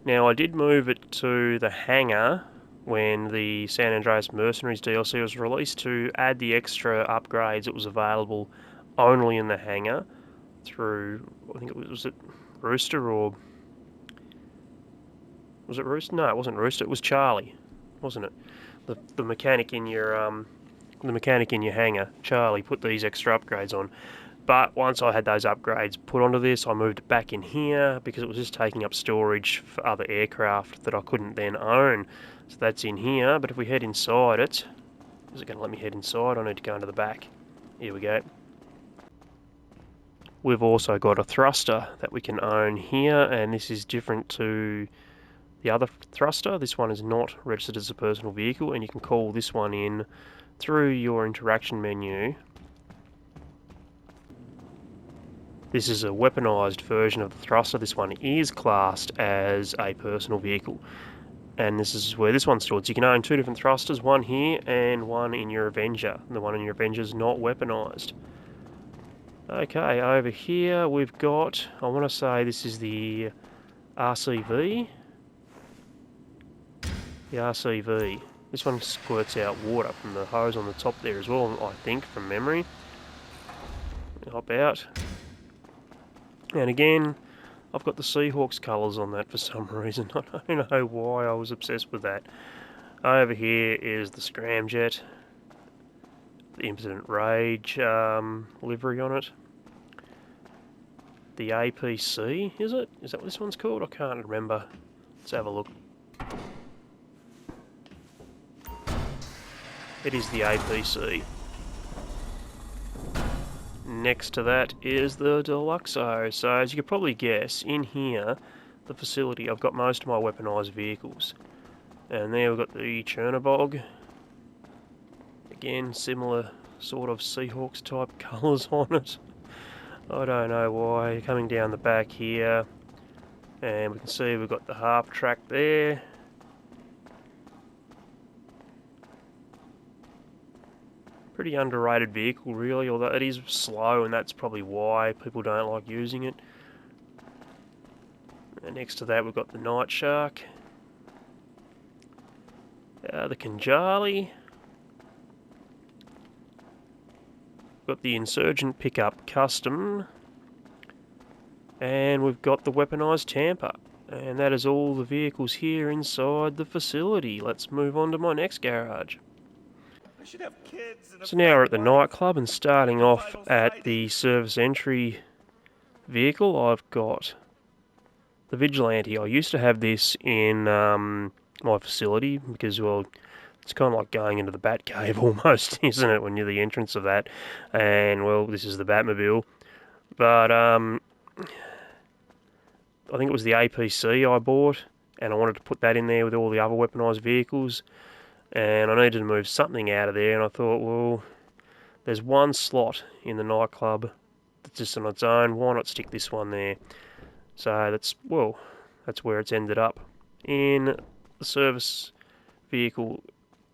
Now I did move it to the hangar when the San Andreas Mercenaries DLC was released to add the extra upgrades that was available only in the hangar through, I think was it Rooster or... Was it Rooster? No, it wasn't Rooster, it was Charlie, wasn't it? The mechanic in your hangar, Charlie, put these extra upgrades on. But once I had those upgrades put onto this, I moved it back in here because it was just taking up storage for other aircraft that I couldn't then own. So that's in here, but if we head inside it... Is it going to let me head inside? I need to go into the back. Here we go. We've also got a thruster that we can own here, and this is different to the other thruster. This one is not registered as a personal vehicle, and you can call this one in through your interaction menu. This is a weaponised version of the thruster. This one is classed as a personal vehicle. And this is where this one's stored. So you can own two different thrusters, one here and one in your Avenger. And the one in your Avenger is not weaponised. Okay, over here we've got, I want to say this is the RCV. The RCV. This one squirts out water from the hose on the top there as well, I think, from memory. Hop out. And again, I've got the Seahawks colours on that for some reason. I don't know why I was obsessed with that. Over here is the Scramjet. the Impotent Rage livery on it. The APC, is it? Is that what this one's called? I can't remember. Let's have a look. It is the APC. Next to that is the Deluxo. So as you could probably guess, in here, the facility, I've got most of my weaponised vehicles. And there we've got the Chernobog. Again, similar sort of Seahawks type colours on it. I don't know why. Coming down the back here, and we can see we've got the half track there. Pretty underrated vehicle really, although it is slow and that's probably why people don't like using it. And next to that we've got the Night Shark. The Kanjali. Got the Insurgent Pickup Custom. And we've got the Weaponised Tampa. And that is all the vehicles here inside the facility. Let's move on to my next garage. I should have kids and So now we're at the nightclub, and starting off at the service entry vehicle, I've got the Vigilante. I used to have this in my facility because, well, it's kind of like going into the Batcave almost, isn't it, when you're the entrance of that? And, well, this is the Batmobile. But I think it was the APC I bought, and I wanted to put that in there with all the other weaponised vehicles. And I needed to move something out of there, and I thought, well, there's one slot in the nightclub that's just on its own, why not stick this one there? So that's where it's ended up, in the service vehicle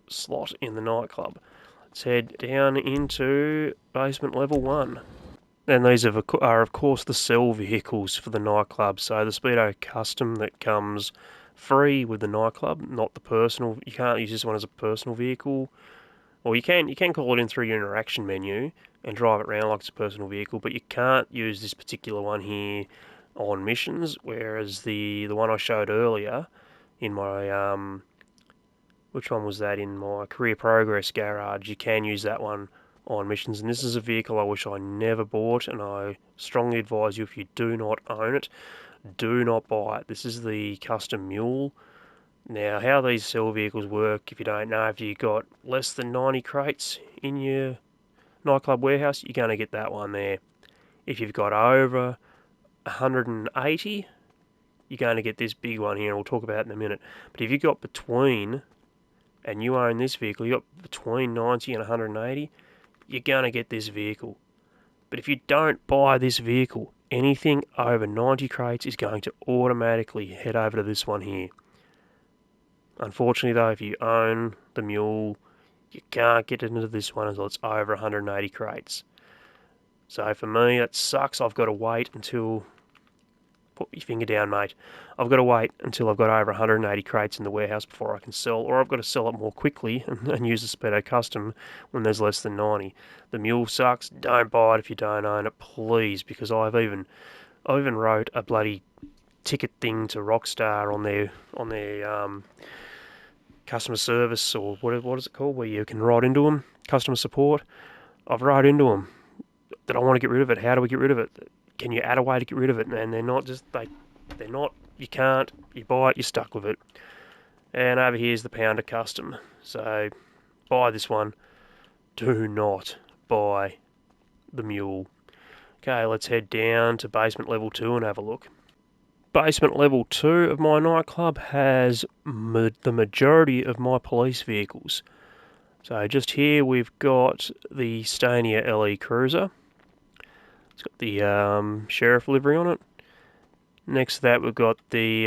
slot in the nightclub. Let's head down into basement level 1. And these are of course the cell vehicles for the nightclub, so the Speedo Custom that comes free with the nightclub, not the personal. You can't use this one as a personal vehicle, or you can call it in through your interaction menu and drive it around like it's a personal vehicle, but you can't use this particular one here on missions, whereas the one I showed earlier in my which one was that, in my career progress garage, you can use that one on missions. And this is a vehicle I wish I never bought, and I strongly advise you, if you do not own it, do not buy it. This is the custom mule. Now, how these cell vehicles work, if you don't know, if you've got less than 90 crates in your nightclub warehouse, you're going to get that one there. If you've got over 180, you're going to get this big one here, and we'll talk about it in a minute. But if you've got between, and you own this vehicle, you've got between 90 and 180, you're going to get this vehicle. But if you don't buy this vehicle, anything over 90 crates is going to automatically head over to this one here. Unfortunately though, if you own the mule, you can't get into this one until it's over 180 crates. So for me, that sucks. I've got to wait until... Put your finger down, mate. I've got to wait until I've got over 180 crates in the warehouse before I can sell, or I've got to sell it more quickly and use the Speedo Custom when there's less than 90. The mule sucks. Don't buy it if you don't own it, please, because I even wrote a bloody ticket thing to Rockstar on their customer service, or what is it called, where you can write into them, customer support. I've wrote into them that I want to get rid of it. How do we get rid of it? Can you add a way to get rid of it? And they're not, you can't, you buy it, you're stuck with it. And over here's the Pounder Custom. So, buy this one. Do not buy the mule. Okay, let's head down to basement level 2 and have a look. Basement level 2 of my nightclub has the majority of my police vehicles. So just here we've got the Stania LE Cruiser. It's got the sheriff livery on it. Next to that we've got the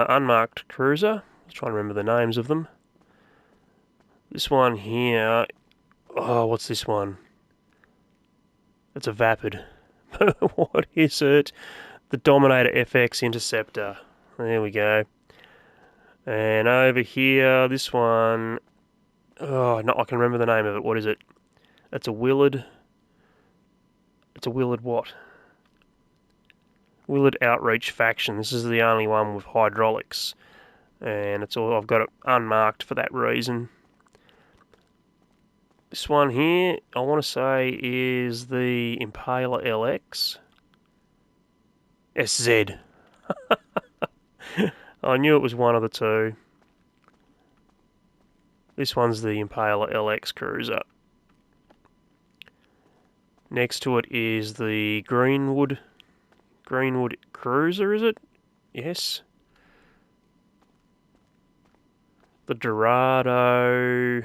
unmarked cruiser. I was trying to remember the names of them. This one here, what's this one? It's a Vapid. What is it? The Dominator FX Interceptor. There we go. And over here, this one, no, I can remember the name of it. What is it? It's a Willard. It's a Willard what? Willard Outreach Faction. This is the only one with hydraulics. And it's all, I've got it unmarked for that reason. This one here, I want to say, is the Impaler LX. SZ. I knew it was one of the two. This one's the Impaler LX Cruiser. Next to it is the Greenwood Cruiser, is it? Yes. The Dorado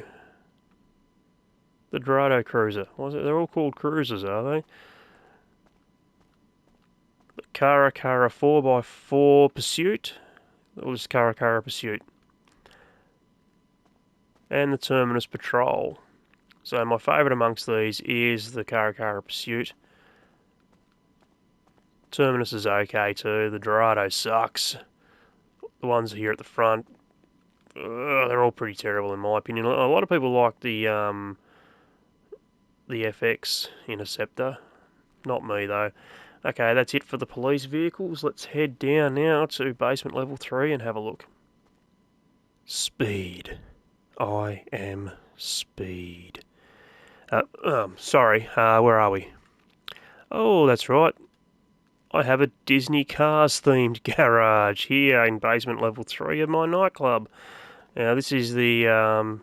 Cruiser. Was it? They're all called cruisers, are they? The Cara 4x4 Pursuit. That was Cara Pursuit. And the Terminus Patrol. So my favourite amongst these is the Cara Pursuit. Terminus is okay too. The Dorado sucks. The ones here at the front, they're all pretty terrible in my opinion. A lot of people like the FX Interceptor. Not me though. Okay, that's it for the police vehicles. Let's head down now to basement level 3 and have a look. Speed. I am speed. Sorry, where are we? Oh, that's right. I have a Disney Cars themed garage here in basement level 3 of my nightclub. Now this is the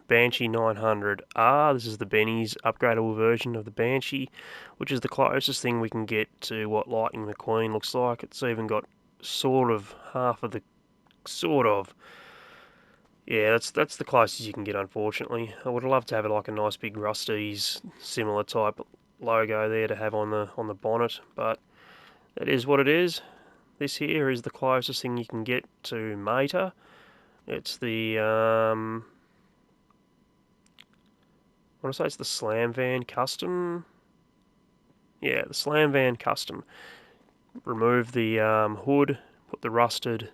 Banshee 900R. This is the Benny's upgradable version of the Banshee, which is the closest thing we can get to what Lightning McQueen looks like. It's even got sort of half of the yeah, that's the closest you can get, unfortunately. I would love to have like a nice big Rusty's similar type logo there to have on the bonnet, but it is what it is. This here is the closest thing you can get to Mater. It's the I want to say it's the Slam Van Custom. Yeah, the Slam Van Custom. Remove the hood, put the rusted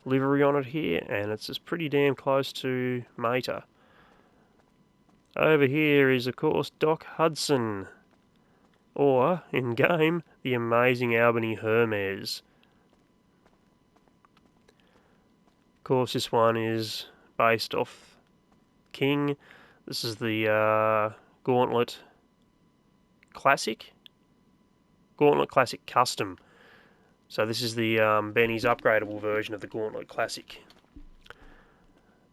livery on it here, and it's just pretty damn close to Mater. Over here is, of course, Doc Hudson, or, in game, the amazing Albany Hermes. Of course, this one is based off King. This is the Gauntlet Classic Custom. So this is the Benny's upgradable version of the Gauntlet Classic.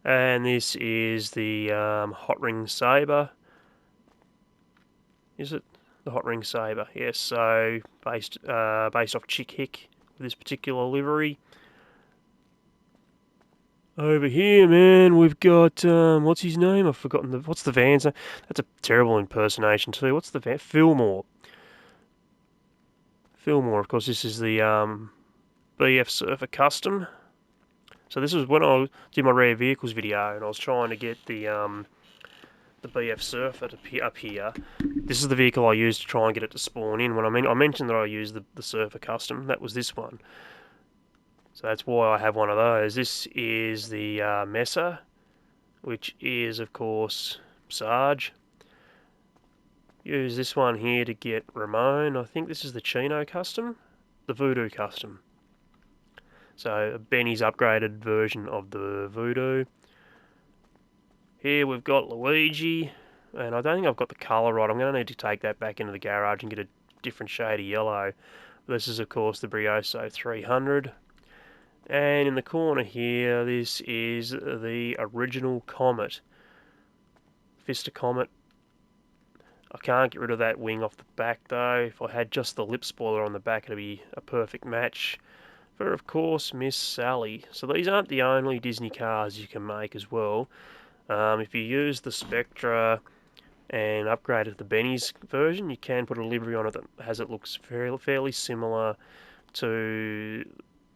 And this is the Hot Ring Sabre. Is it? The Hot Ring Sabre, yes. So based off Chick Hick with this particular livery. Over here, man, we've got what's his name? I've forgotten what's the van's name? That's a terrible impersonation too. What's the van? Fillmore. Fillmore, of course. This is the BF Surfer Custom. So this was when I did my rare vehicles video, and I was trying to get the BF Surfer to appear up here. This is the vehicle I used to try and get it to spawn in. When I mentioned that I used the Surfer Custom, that was this one. So that's why I have one of those. This is the Messer, which is, of course, Sarge. Use this one here to get Ramon. I think this is the Chino Custom, the Voodoo Custom. So Benny's upgraded version of the Voodoo. Here we've got Luigi, and I don't think I've got the colour right. I'm going to need to take that back into the garage and get a different shade of yellow. This is, of course, the Brioso 300. And in the corner here, this is the original Comet. Fister Comet. I can't get rid of that wing off the back though. If I had just the lip spoiler on the back, it'd be a perfect match for, of course, Miss Sally. So these aren't the only Disney cars you can make as well. If you use the Spectra and upgrade it to the Benny's version, you can put a livery on it that has it looks fairly similar to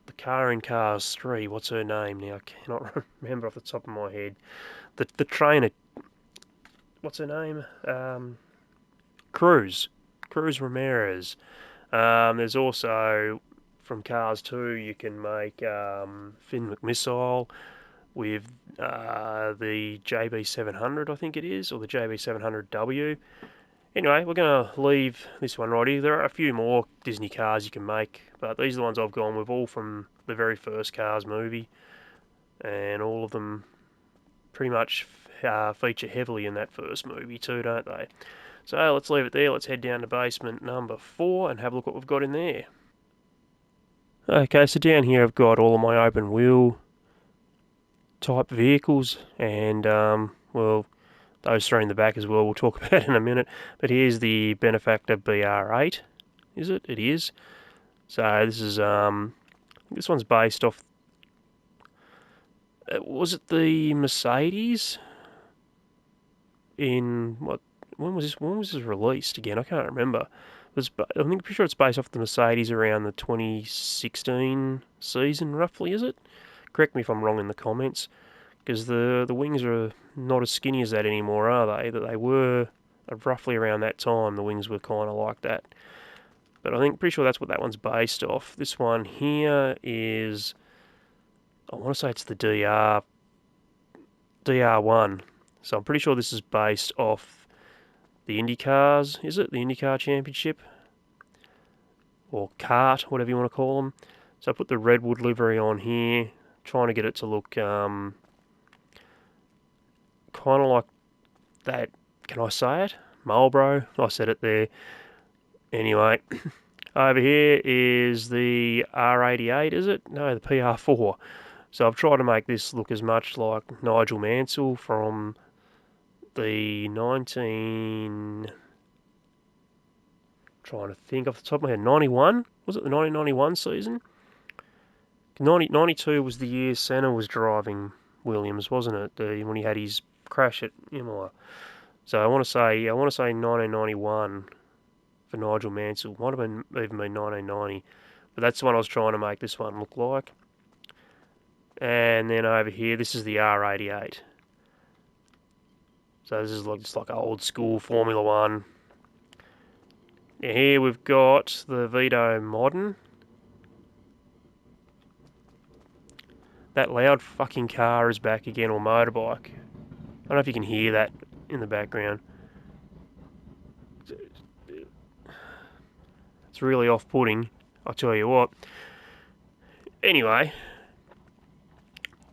the car in Cars 3. What's her name now? I cannot remember off the top of my head. The trainer. What's her name? Cruz Ramirez. There's also from Cars 2 you can make Finn McMissile with the JB700, I think it is, or the JB700W. Anyway, we're going to leave this one right here. There are a few more Disney cars you can make, but these are the ones I've gone with, all from the very first Cars movie, and all of them pretty much feature heavily in that first movie too, don't they? So let's leave it there. Let's head down to basement number 4 and have a look what we've got in there. Okay, so down here I've got all of my open wheel type vehicles, and well, those three in the back as well we'll talk about in a minute. But here's the Benefactor BR8, is it? It is. So this is this one's based off. Was it the Mercedes? In what? When was this? When was this released again? I can't remember. I think pretty sure it's based off the Mercedes around the 2016 season, roughly. Is it? Correct me if I'm wrong in the comments, because the wings are not as skinny as that anymore, are they? That they were roughly around that time. The wings were kind of like that. But I think pretty sure that's what that one's based off. This one here is, I want to say it's the DR1. So I'm pretty sure this is based off the IndyCars. Is it the IndyCar Championship or kart, whatever you want to call them? So I put the Redwood livery on here, trying to get it to look kind of like that. Can I say it? Marlboro. I said it there. Anyway, over here is the R88, is it? No, the PR4. So I've tried to make this look as much like Nigel Mansell from the trying to think off the top of my head, 91? Was it the 1991 season? 92 was the year Senna was driving Williams, wasn't it? When he had his crash at Imola. So I want to say 1991 for Nigel Mansell. Might have been even been 1990, but that's the one I was trying to make this one look like. And then over here, this is the R88. So this is just like old school Formula One. Now here we've got the Vito Modern. That loud fucking car is back again, or motorbike. I don't know if you can hear that in the background. It's really off-putting, I'll tell you what. Anyway,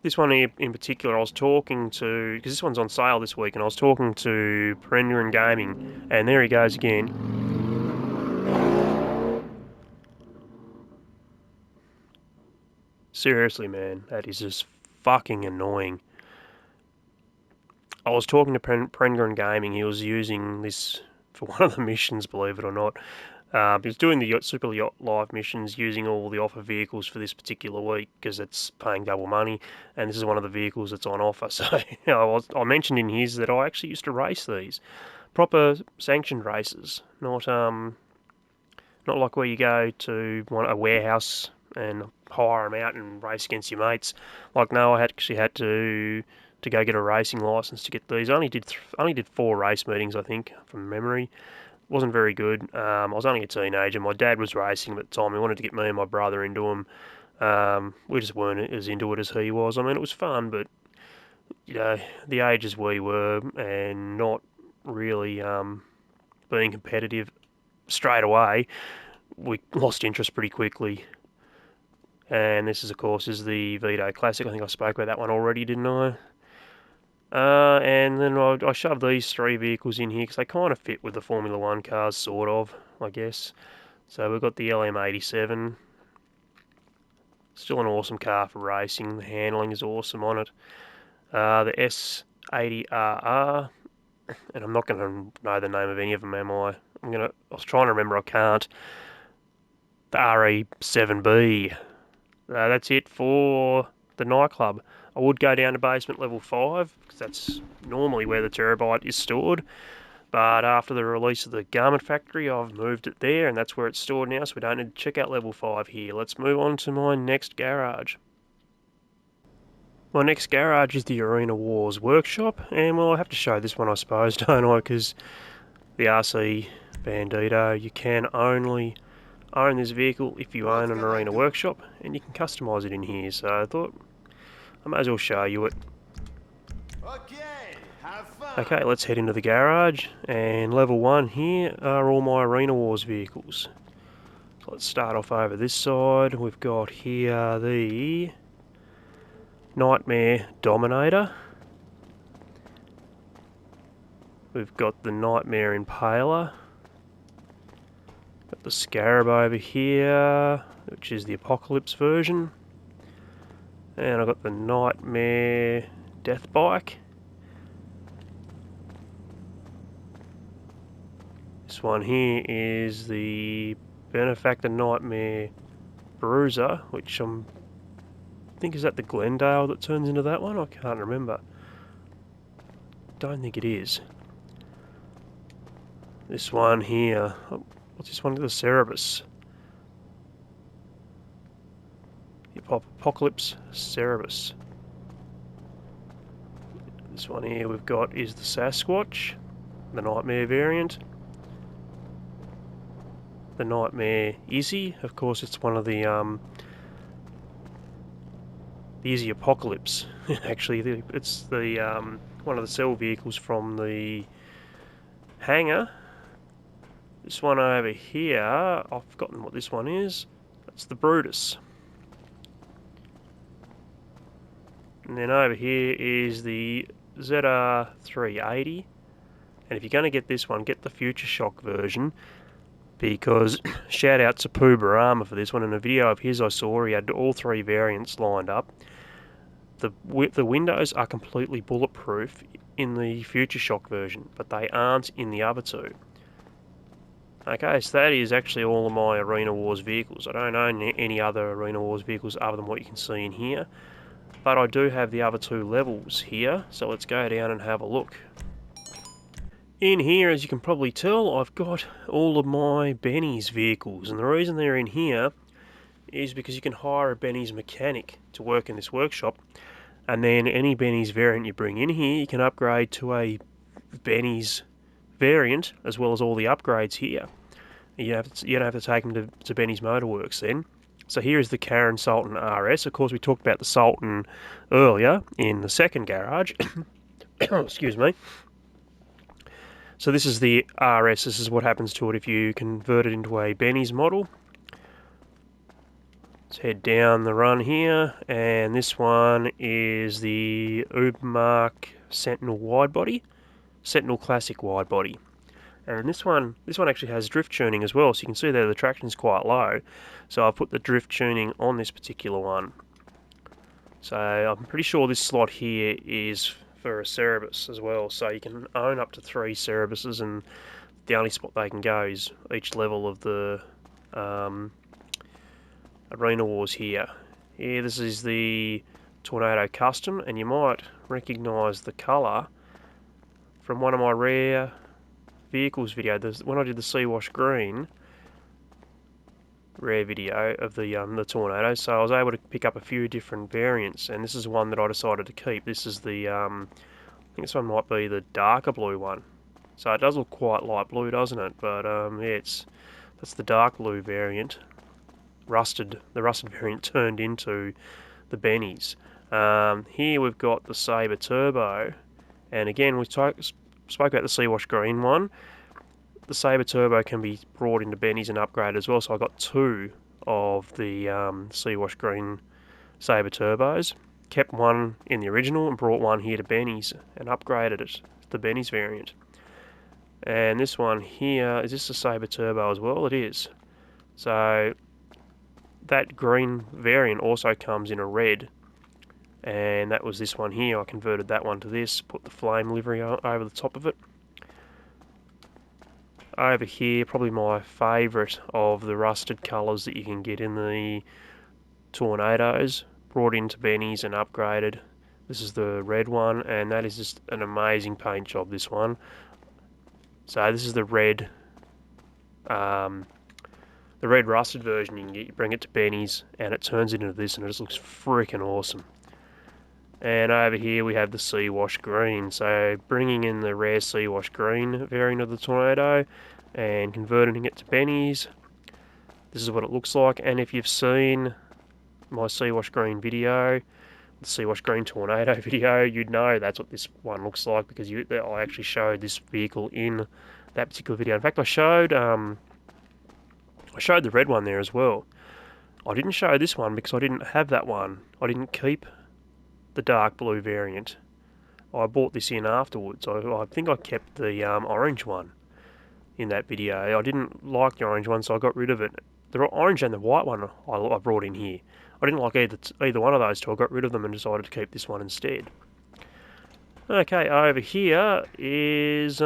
this one here in particular, I was talking to, because this one's on sale this week, and I was talking to Prender Gaming, and there he goes again. Seriously, man, that is just fucking annoying. I was talking to Prender Gaming. He was using this for one of the missions, believe it or not. He was doing the Super Yacht Live missions using all the offer vehicles for this particular week because it's paying double money, and this is one of the vehicles that's on offer. So I mentioned in his that I actually used to race these, proper sanctioned races, not like where you go to a warehouse and hire them out and race against your mates. Like, no, I actually had to go get a racing license to get these. I only did 4 race meetings, I think, from memory. Wasn't very good. I was only a teenager. My dad was racing at the time. He wanted to get me and my brother into them. We just weren't as into it as he was. I mean, it was fun, but the ages we were and not really being competitive straight away, we lost interest pretty quickly. And this is, of course, the Vito Classic. I think I spoke about that one already, didn't I? And then I shoved these 3 vehicles in here because they kind of fit with the Formula 1 cars, sort of, I guess. So we've got the LM87. Still an awesome car for racing. The handling is awesome on it. The S80RR. And I'm not going to know the name of any of them, am I? I was trying to remember, I can't. The RE7B. That's it for the nightclub. I would go down to basement level 5, because that's normally where the Terabyte is stored. But after the release of the Garment Factory, I've moved it there, and that's where it's stored now, so we don't need to check out level 5 here. Let's move on to my next garage. My next garage is the Arena Wars Workshop, and well, I have to show this one, I suppose, don't I? Because the RC Bandito, you can only own this vehicle if you own an Arena Workshop, and you can customise it in here, so I thought I may as well show you it. Okay, let's head into the garage, and level 1 here are all my Arena Wars vehicles. So let's start off over this side. We've got here the Nightmare Dominator. we've got the Nightmare Impaler. Got the Scarab over here, which is the Apocalypse version. And I've got the Nightmare Death Bike. This one here is the Benefactor Nightmare Bruiser, which I think is that the Glendale that turns into that one? I can't remember. Don't think it is. This one here, what's this one? The Cerebus. The Apocalypse Cerebus. This one here we've got is the Sasquatch, the Nightmare variant. The Nightmare Izzy, of course it's one of the Izzy Apocalypse. Actually, it's the one of the cell vehicles from the hangar. This one over here, I've forgotten what this one is. That's the Brutus. And then over here is the ZR380. And if you're going to get this one, get the Future Shock version. Because, shout out to Pooh Barama for this one. In a video of his I saw, he had all three variants lined up. The windows are completely bulletproof in the Future Shock version, but they aren't in the other two. Okay, so that is actually all of my Arena Wars vehicles. I don't own any other Arena Wars vehicles other than what you can see in here. But I do have the other two levels here, so let's go down and have a look. In here, as you can probably tell, I've got all of my Benny's vehicles, and the reason they're in here is because you can hire a Benny's mechanic to work in this workshop, and then any Benny's variant you bring in here, you can upgrade to a Benny's variant, as well as all the upgrades here. You don't have to take them to Benny's Motorworks then. So here is the Karen Sultan RS. Of course, we talked about the Sultan earlier in the second garage. Excuse me. So this is the RS. This is what happens to it if you convert it into a Benny's model. Let's head down the run here, and this one is the Ubermark Sentinel widebody, Sentinel Classic widebody. And this one actually has drift tuning as well, so you can see there the traction's quite low. So I've put the drift tuning on this particular one. So I'm pretty sure this slot here is for a Cerebus as well, so you can own up to 3 Cerebuses, and the only spot they can go is each level of the Arena Wars here. Here, this is the Tornado Custom, and you might recognise the colour from one of my rare vehicles video. When I did the Seawash Green rare video of the Tornado, so I was able to pick up a few different variants, and this is one that I decided to keep. This is the I think this one might be the darker blue one. So it does look quite light blue, doesn't it? But yeah, that's the dark blue variant. The rusted variant turned into the Bennies. Here we've got the Sabre Turbo, and again we spoke about the Seawash Green one. The Sabre Turbo can be brought into Benny's and upgraded as well, so I got 2 of the Seawash Green Sabre Turbos. Kept one in the original and brought one here to Benny's and upgraded it to the Benny's variant. And this one here, is this a Sabre Turbo as well? It is. So that green variant also comes in a red, and that was this one here. I converted that one to this, put the flame livery over the top of it. Over here, probably my favourite of the rusted colours that you can get in the Tornadoes, brought into Benny's and upgraded. This is the red one, and that is just an amazing paint job, this one. So this is the red rusted version you can get. You bring it to Benny's and it turns into this, and it just looks freaking awesome. And over here we have the Seawash Green, so bringing in the rare Seawash Green variant of the Tornado and converting it to Benny's. This is what it looks like, and if you've seen my Seawash Green video, the Seawash Green Tornado video, you'd know that's what this one looks like, because I actually showed this vehicle in that particular video. In fact, I showed the red one there as well. I didn't show this one because I didn't have that one. I didn't keep the dark blue variant. I bought this in afterwards. I think I kept the orange one in that video. I didn't like the orange one, so I got rid of it. The orange and the white one I brought in here. I didn't like either one of those two. I got rid of them and decided to keep this one instead. Okay, over here is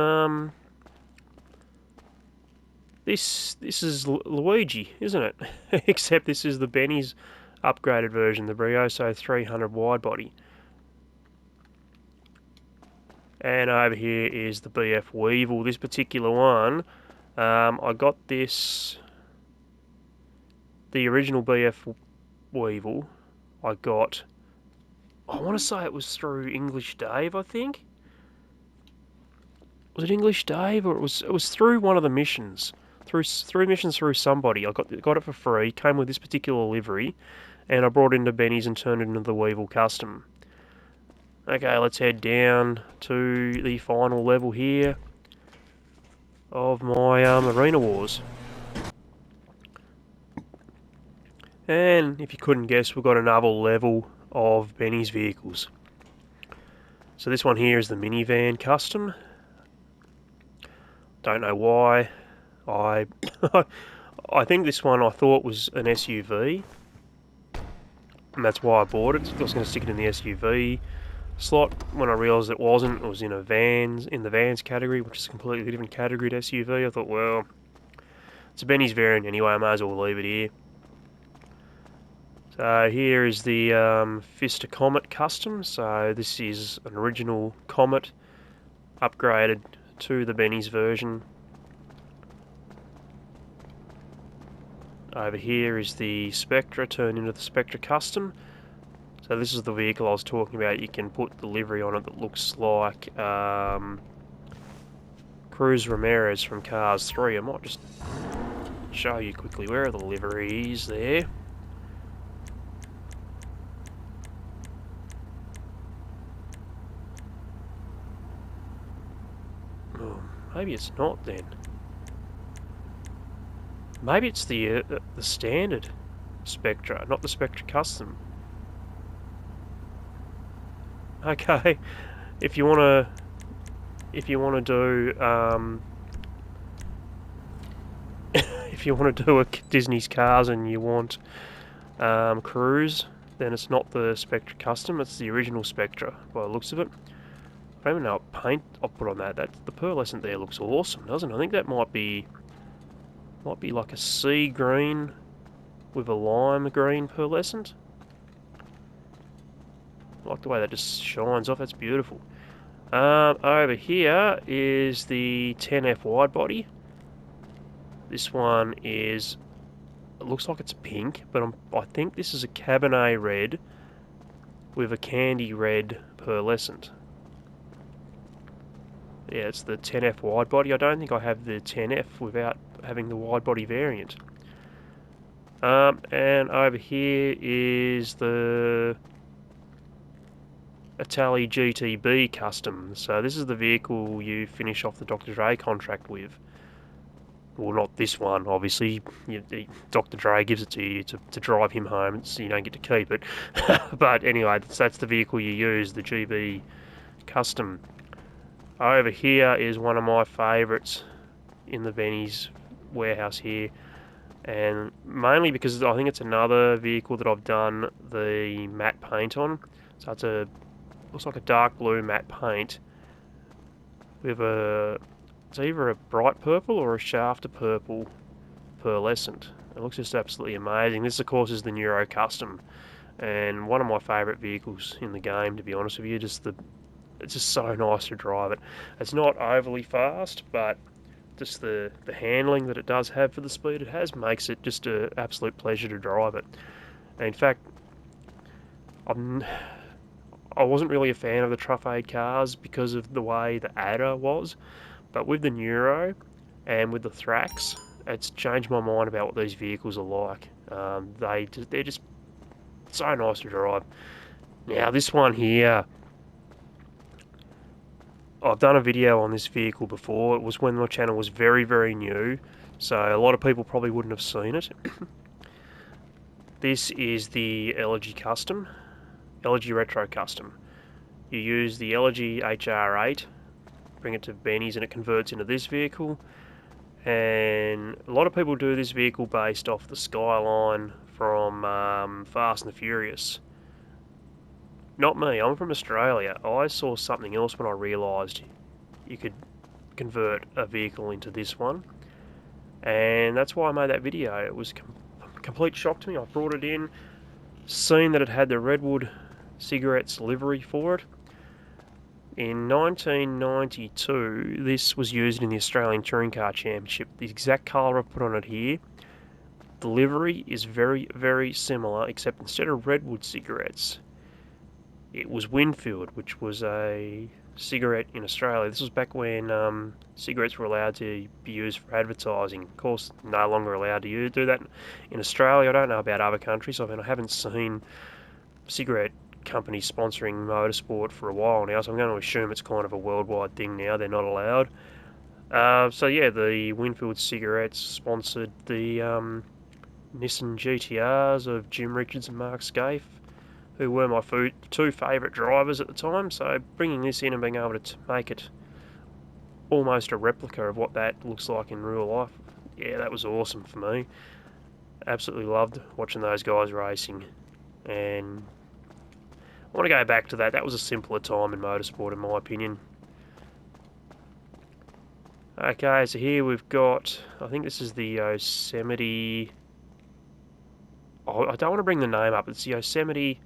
this is Luigi, isn't it? Except this is the Benny's upgraded version, the Brioso 300 wide body. And over here is the BF Weevil. This particular one, I got this, the original BF Weevil, I got, I want to say it was through English Dave, I think. Was it English Dave, or it was through one of the missions? Through missions through somebody. I got it for free, came with this particular livery, and I brought it into Benny's and turned it into the Weevil Custom. Okay, let's head down to the final level here of my Arena Wars. And if you couldn't guess, we've got another level of Benny's vehicles. So this one here is the minivan custom. Don't know why. I think this one I thought was an SUV, and that's why I bought it. I was going to stick it in the SUV slot. When I realised it wasn't, it was in the vans category, which is a completely different category to SUV. I thought, well, it's a Benny's variant anyway, I may as well leave it here. So here is the Fister Comet Custom. So this is an original Comet upgraded to the Benny's version. Over here is the Spectra turned into the Spectra Custom. So this is the vehicle I was talking about. You can put the livery on it that looks like Cruz Ramirez from Cars 3. I might just show you quickly. Where are the liveries there? Oh, maybe it's not then. Maybe it's the standard Spectra, not the Spectra Custom. Okay, if you wanna do if you wanna do a Disney's Cars and you want Cruise, then it's not the Spectra Custom. It's the original Spectra by the looks of it. I don't even know what paint I'll put on that. The pearlescent there looks awesome, doesn't it? I think that might be like a sea green with a lime green pearlescent. I like the way that just shines off. That's beautiful. Over here is the 10F wide body. This one is, it looks like it's pink, but I think this is a Cabernet red with a candy red pearlescent. Yeah, it's the 10F wide body. I don't think I have the 10F without having the wide body variant. And over here is the Itali GTB custom. So this is the vehicle you finish off the Dr. Dre contract with. Well, not this one, obviously. Dr. Dre gives it to you to drive him home, so you don't get to keep it. But anyway, that's the vehicle you use, the GB custom. Over here is one of my favourites in the Benny's warehouse here, and mainly because I think it's another vehicle that I've done the matte paint on. So looks like a dark blue matte paint with it's either a bright purple or a shafter purple pearlescent. It looks just absolutely amazing. This, of course, is the Neuro Custom, and one of my favourite vehicles in the game, to be honest with you. It's just so nice to drive it. It's not overly fast, but just the handling that it does have for the speed it has makes it just an absolute pleasure to drive it. And in fact, I wasn't really a fan of the Truffade cars because of the way the Adder was, but with the Neuro and with the Thrax, it's changed my mind about what these vehicles are like. They're just so nice to drive. Now this one here, I've done a video on this vehicle before. It was when my channel was very, very new, so a lot of people probably wouldn't have seen it. This is the Elegy Retro Custom. You use the Elegy HR8, bring it to Benny's, and it converts into this vehicle. And a lot of people do this vehicle based off the Skyline from Fast and the Furious. Not me, I'm from Australia. I saw something else when I realised you could convert a vehicle into this one. And that's why I made that video. It was a complete shock to me. I brought it in, seen that it had the Redwood Cigarettes livery for it. In 1992, this was used in the Australian Touring Car Championship. The exact colour I've put on it here. The livery is very, very similar, except instead of Redwood cigarettes, it was Winfield, which was a cigarette in Australia. This was back when cigarettes were allowed to be used for advertising. Of course, no longer allowed to do that in Australia. I don't know about other countries. I mean, I haven't seen cigarette companies sponsoring motorsport for a while now, so I'm going to assume it's kind of a worldwide thing now. They're not allowed. So yeah, the Winfield cigarettes sponsored the Nissan GTRs of Jim Richards and Mark Scaife, who were my two favourite drivers at the time. So bringing this in and being able to make it almost a replica of what that looks like in real life, yeah, that was awesome for me. Absolutely loved watching those guys racing, and I want to go back to that. That was a simpler time in motorsport, in my opinion. Okay, so here we've got, I think this is the Yosemite. Oh, I don't want to bring the name up. It's the Yosemite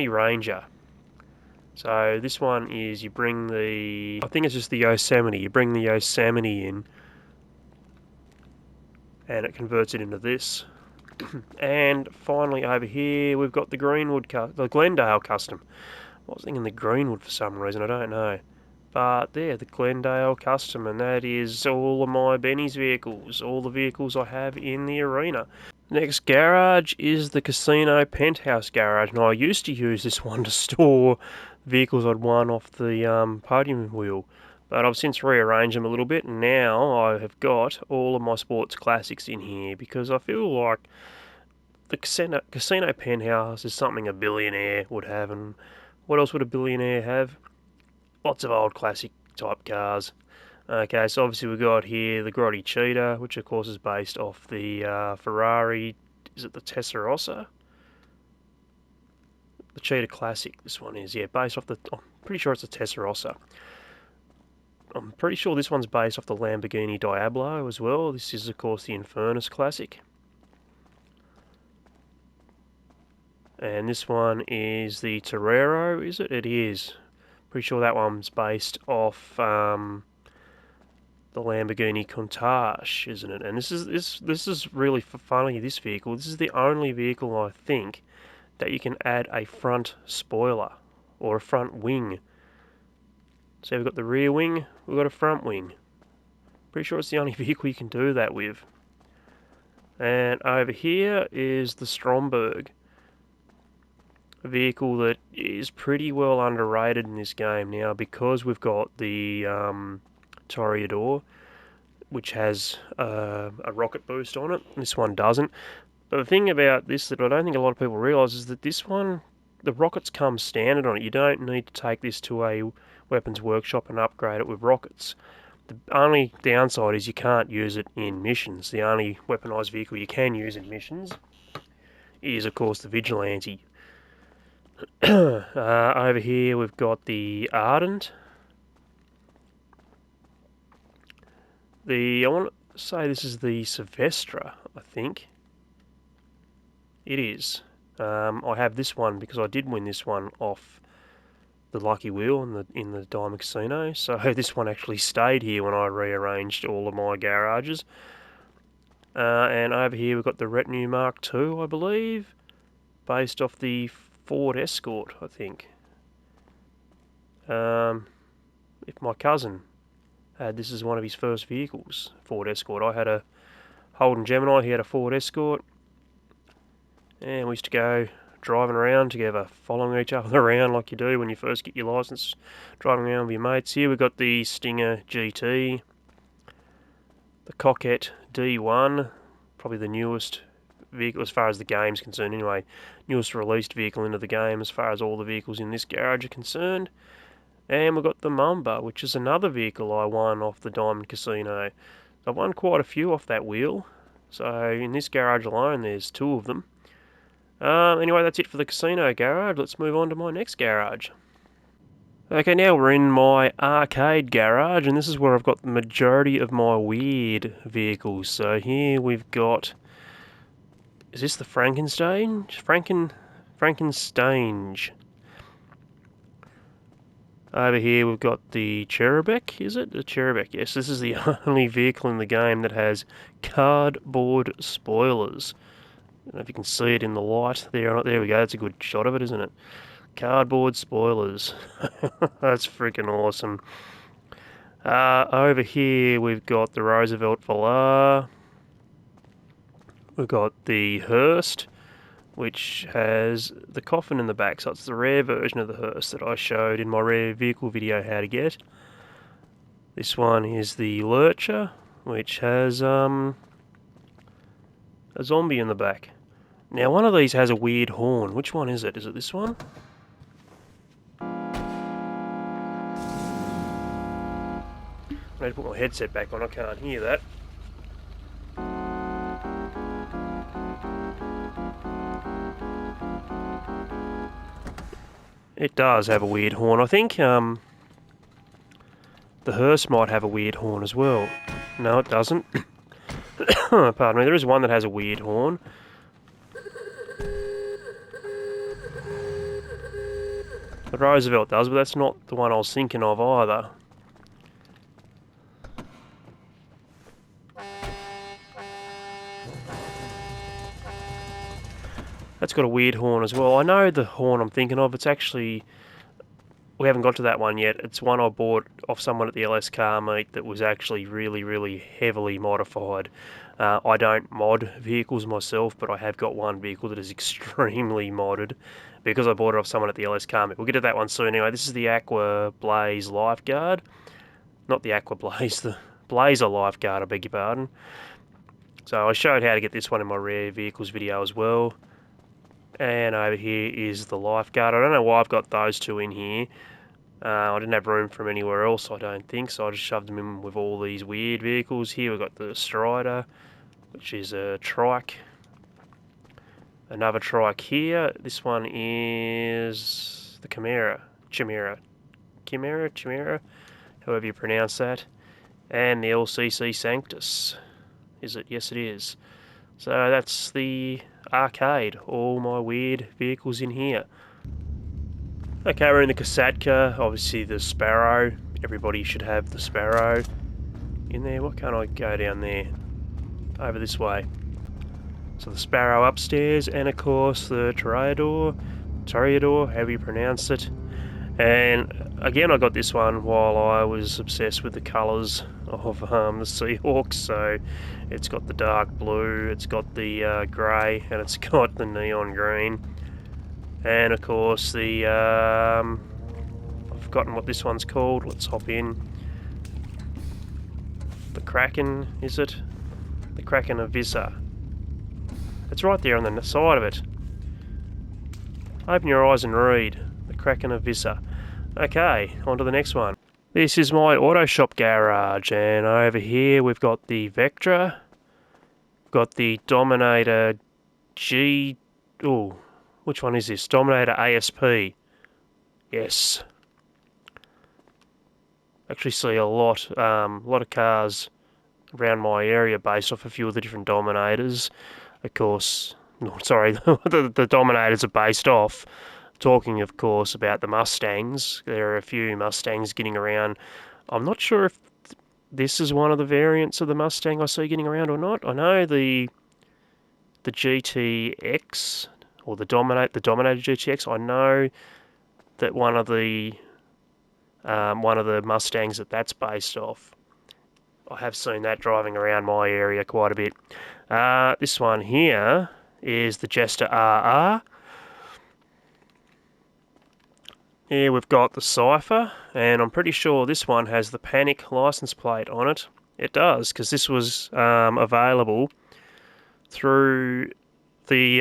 Ranger. So this one is, you bring the, I think it's just the Yosemite. You bring the Yosemite in, and it converts it into this. And finally over here we've got the Glendale Custom. I was thinking the Greenwood for some reason, I don't know. But there, the Glendale Custom, and that is all of my Benny's vehicles, all the vehicles I have in the arena. Next garage is the Casino Penthouse Garage. Now I used to use this one to store vehicles I'd won off the podium wheel, but I've since rearranged them a little bit, and now I have got all of my sports classics in here because I feel like the Casino Penthouse is something a billionaire would have. And what else would a billionaire have? Lots of old classic type cars. Okay, so obviously we've got here the Grotti Cheetah, which of course is based off the Ferrari, is it the Testarossa? The Cheetah Classic, this one is, yeah, based off the, I'm pretty sure it's a Testarossa. I'm pretty sure this one's based off the Lamborghini Diablo as well. This is of course the Infernus Classic. And this one is the Torero, is it? It is. Pretty sure that one's based off the Lamborghini Countach, isn't it? And this is really funny. This vehicle. This is the only vehicle I think that you can add a front spoiler or a front wing. So we've got the rear wing, we've got a front wing. Pretty sure it's the only vehicle you can do that with. And over here is the Stromberg. A vehicle that is pretty well underrated in this game now, because we've got the Toreador, which has a rocket boost on it. This one doesn't. But the thing about this that I don't think a lot of people realise is that this one, the rockets come standard on it. You don't need to take this to a weapons workshop and upgrade it with rockets. The only downside is you can't use it in missions. The only weaponised vehicle you can use in missions is, of course, the Vigilante. Over here we've got the Ardent. I want to say this is the Silvestre, I think. It is. I have this one because I did win this one off the Lucky Wheel in the Diamond Casino. So this one actually stayed here when I rearranged all of my garages. And over here we've got the Retinue Mark II, I believe, based off the Ford Escort, I think. If my cousin had this as one of his first vehicles, Ford Escort. I had a Holden Gemini, he had a Ford Escort, and we used to go driving around together, following each other around like you do when you first get your licence, driving around with your mates. Here we've got the Stinger GT, the Coquette D1, probably the newest vehicle as far as the game's concerned anyway. Newest released vehicle into the game as far as all the vehicles in this garage are concerned. And we've got the Mamba, which is another vehicle I won off the Diamond Casino. I've won quite a few off that wheel. So in this garage alone, there's 2 of them. Anyway, that's it for the casino garage. Let's move on to my next garage. Okay, now we're in my arcade garage, and this is where I've got the majority of my weird vehicles. So here we've got... Is this the Frankenstein? Frankenstein. Over here we've got the Cherubic, is it? The Cherubic, yes. This is the only vehicle in the game that has cardboard spoilers. I don't know if you can see it in the light. There we go, that's a good shot of it, isn't it? Cardboard spoilers. That's freaking awesome. Over here we've got the Roosevelt Velar. We've got the Hearst, which has the coffin in the back, so it's the rare version of the hearse that I showed in my rare vehicle video how to get. This one is the Lurcher, which has a zombie in the back. Now one of these has a weird horn. Which one is it? Is it this one? I need to put my headset back on, I can't hear that. It does have a weird horn. I think the hearse might have a weird horn as well. No, it doesn't. Pardon me, there is one that has a weird horn. The Roosevelt does, but that's not the one I was thinking of either. That's got a weird horn as well. I know the horn I'm thinking of. It's actually... We haven't got to that one yet. It's one I bought off someone at the LS car meet that was actually really, really heavily modified. I don't mod vehicles myself, but I have got one vehicle that is extremely modded because I bought it off someone at the LS car meet. We'll get to that one soon. Anyway, this is the Aqua Blaze Lifeguard. Not the Aqua Blaze, the Blazer Lifeguard, I beg your pardon. So I showed how to get this one in my rare vehicles video as well. And over here is the Lifeguard. I don't know why I've got those 2 in here. I didn't have room for them anywhere else, I don't think, so I just shoved them in with all these weird vehicles. Here we've got the Strider, which is a trike. Another trike here. This one is the Chimera, however you pronounce that. And the LCC Sanctus. Is it? Yes, it is. So that's the arcade. All my weird vehicles in here. Okay, we're in the Kasatka. Obviously the Sparrow. Everybody should have the Sparrow in there. Why can't I go down there? Over this way. So the Sparrow upstairs, and of course the Toreador, however you pronounce it. And again, I got this one while I was obsessed with the colours of the Seahawks. So it's got the dark blue, it's got the grey, and it's got the neon green. And of course the, I've forgotten what this one's called, let's hop in. The Kraken, is it? The Kraken Avisa. It's right there on the side of it. Open your eyes and read. The Kraken Avisa. Okay, on to the next one. This is my auto shop garage, and over here we've got the Vectra. We've got the Dominator G... Oh, which one is this? Dominator ASP. Yes. Actually see a lot of cars around my area based off a few of the different Dominators. Of course, no, sorry, the Dominators are based off. Talking, of course, about the Mustangs. There are a few Mustangs getting around. I'm not sure if this is one of the variants of the Mustang I see getting around or not. I know the GTX or the Dominator GTX. I know that one of the Mustangs that's based off. I have seen that driving around my area quite a bit. This one here is the Jester RR. Here we've got the Cypher, and I'm pretty sure this one has the Panic license plate on it. It does, because this was available through the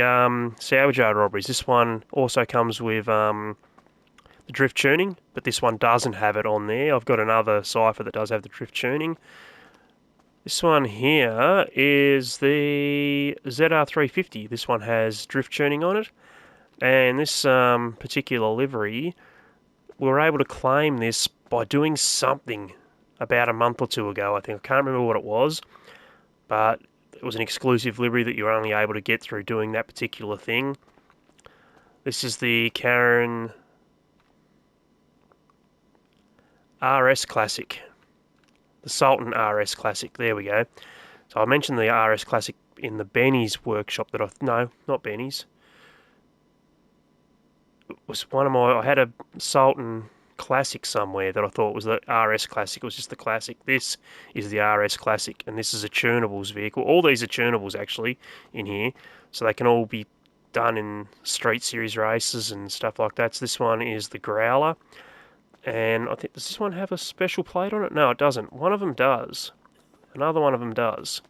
salvage yard robberies. This one also comes with the drift tuning, but this one doesn't have it on there. I've got another cipher that does have the drift tuning. This one here is the ZR350. This one has drift tuning on it, and this particular livery, we were able to claim this by doing something about a month or two ago. I think, I can't remember what it was, but it was an exclusive livery that you were only able to get through doing that particular thing. This is the Karen RS Classic. The Sultan RS Classic. There we go. So I mentioned the RS Classic in the Benny's workshop that no, not Benny's. It was one of I had a Sultan Classic somewhere that I thought was the RS Classic. It was just the Classic. This is the RS Classic, and this is a tunables vehicle. All these are tunables actually in here, so they can all be done in street series races and stuff like that. So this one is the Growler, and I think, does this one have a special plate on it? No, it doesn't. One of them does. Another one of them does,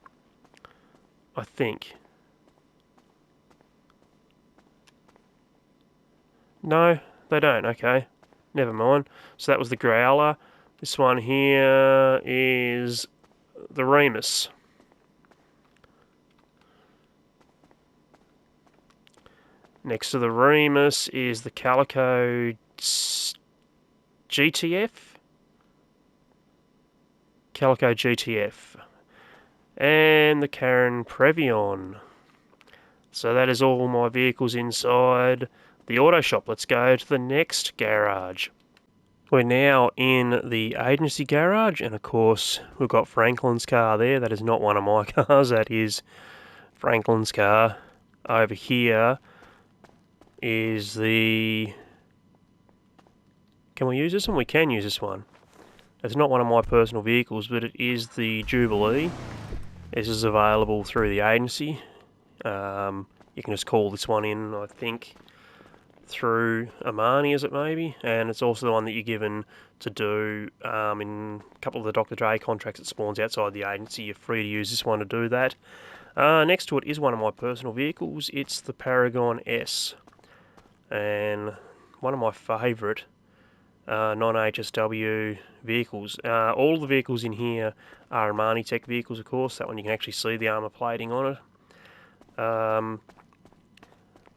I think. No, they don't. Okay. Never mind. So that was the Growler. This one here is the Remus. Next to the Remus is the Calico GTF. Calico GTF. And the Karen Previon. So that is all my vehicles inside the auto shop. Let's go to the next garage. We're now in the agency garage, and of course we've got Franklin's car there. That is not one of my cars, that is Franklin's car. Over here is the... Can we use this one? We can use this one. It's not one of my personal vehicles, but it is the Jubilee. This is available through the agency. You can just call this one in, I think, through Amani, is it maybe? And it's also the one that you're given to do in a couple of the Dr. Dre contracts that spawns outside the agency. You're free to use this one to do that. Next to it is one of my personal vehicles. It's the Paragon S. And one of my favourite non-HSW vehicles. All the vehicles in here are Amani Tech vehicles, of course. That one you can actually see the armour plating on it. Of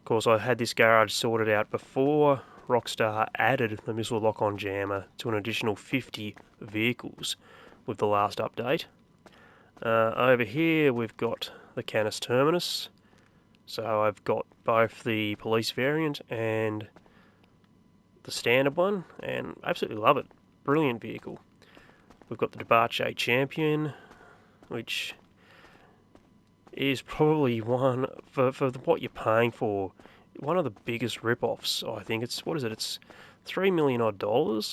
course, I had this garage sorted out before Rockstar added the missile lock-on jammer to an additional 50 vehicles with the last update. Over here we've got the Canis Terminus. So I've got both the police variant and the standard one, and absolutely love it. Brilliant vehicle. We've got the Debauche Champion, which is probably one, for what you're paying for, one of the biggest rip-offs. I think it's, what is it, it's $3 million odd,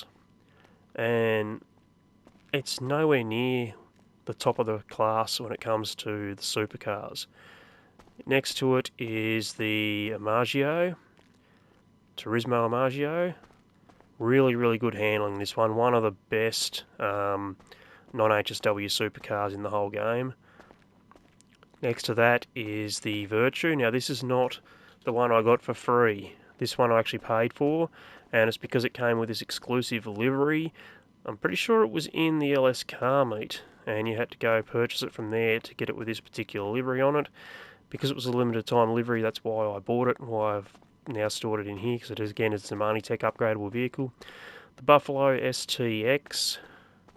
and it's nowhere near the top of the class when it comes to the supercars. Next to it is the Amagio, Turismo Amagio. Really, really good handling, this one. One of the best non-HSW supercars in the whole game. Next to that is the Virtue. Now, this is not the one I got for free. This one I actually paid for, and it's because it came with this exclusive livery. I'm pretty sure it was in the LS Car Meet, and you had to go purchase it from there to get it with this particular livery on it. Because it was a limited time livery, that's why I bought it, and why I've now stored it in here, because it is, again, it's a Amani Tech upgradable vehicle. The Buffalo STX,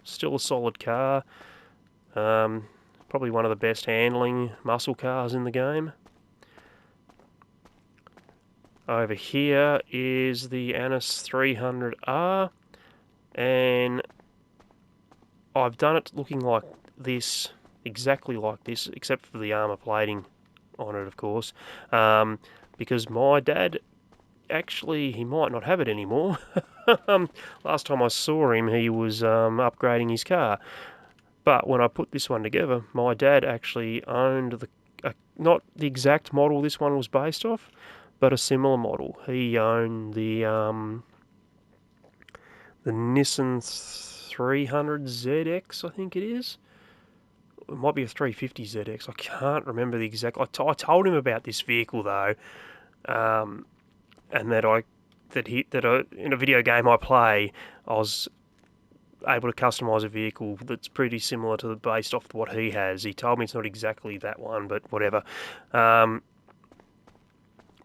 still a solid car. Probably one of the best handling muscle cars in the game. Over here is the Anis 300R, and I've done it looking like this, exactly like this, except for the armour plating on it, of course, because my dad, actually, he might not have it anymore. Last time I saw him, he was upgrading his car. But when I put this one together, my dad actually owned not the exact model this one was based off, but a similar model. He owned the Nissan 300ZX, I think it is, It might be a 350 ZX. I can't remember the exact. I told him about this vehicle though, and that in a video game I play, I was able to customise a vehicle that's pretty similar to based off what he has. He told me it's not exactly that one, but whatever. But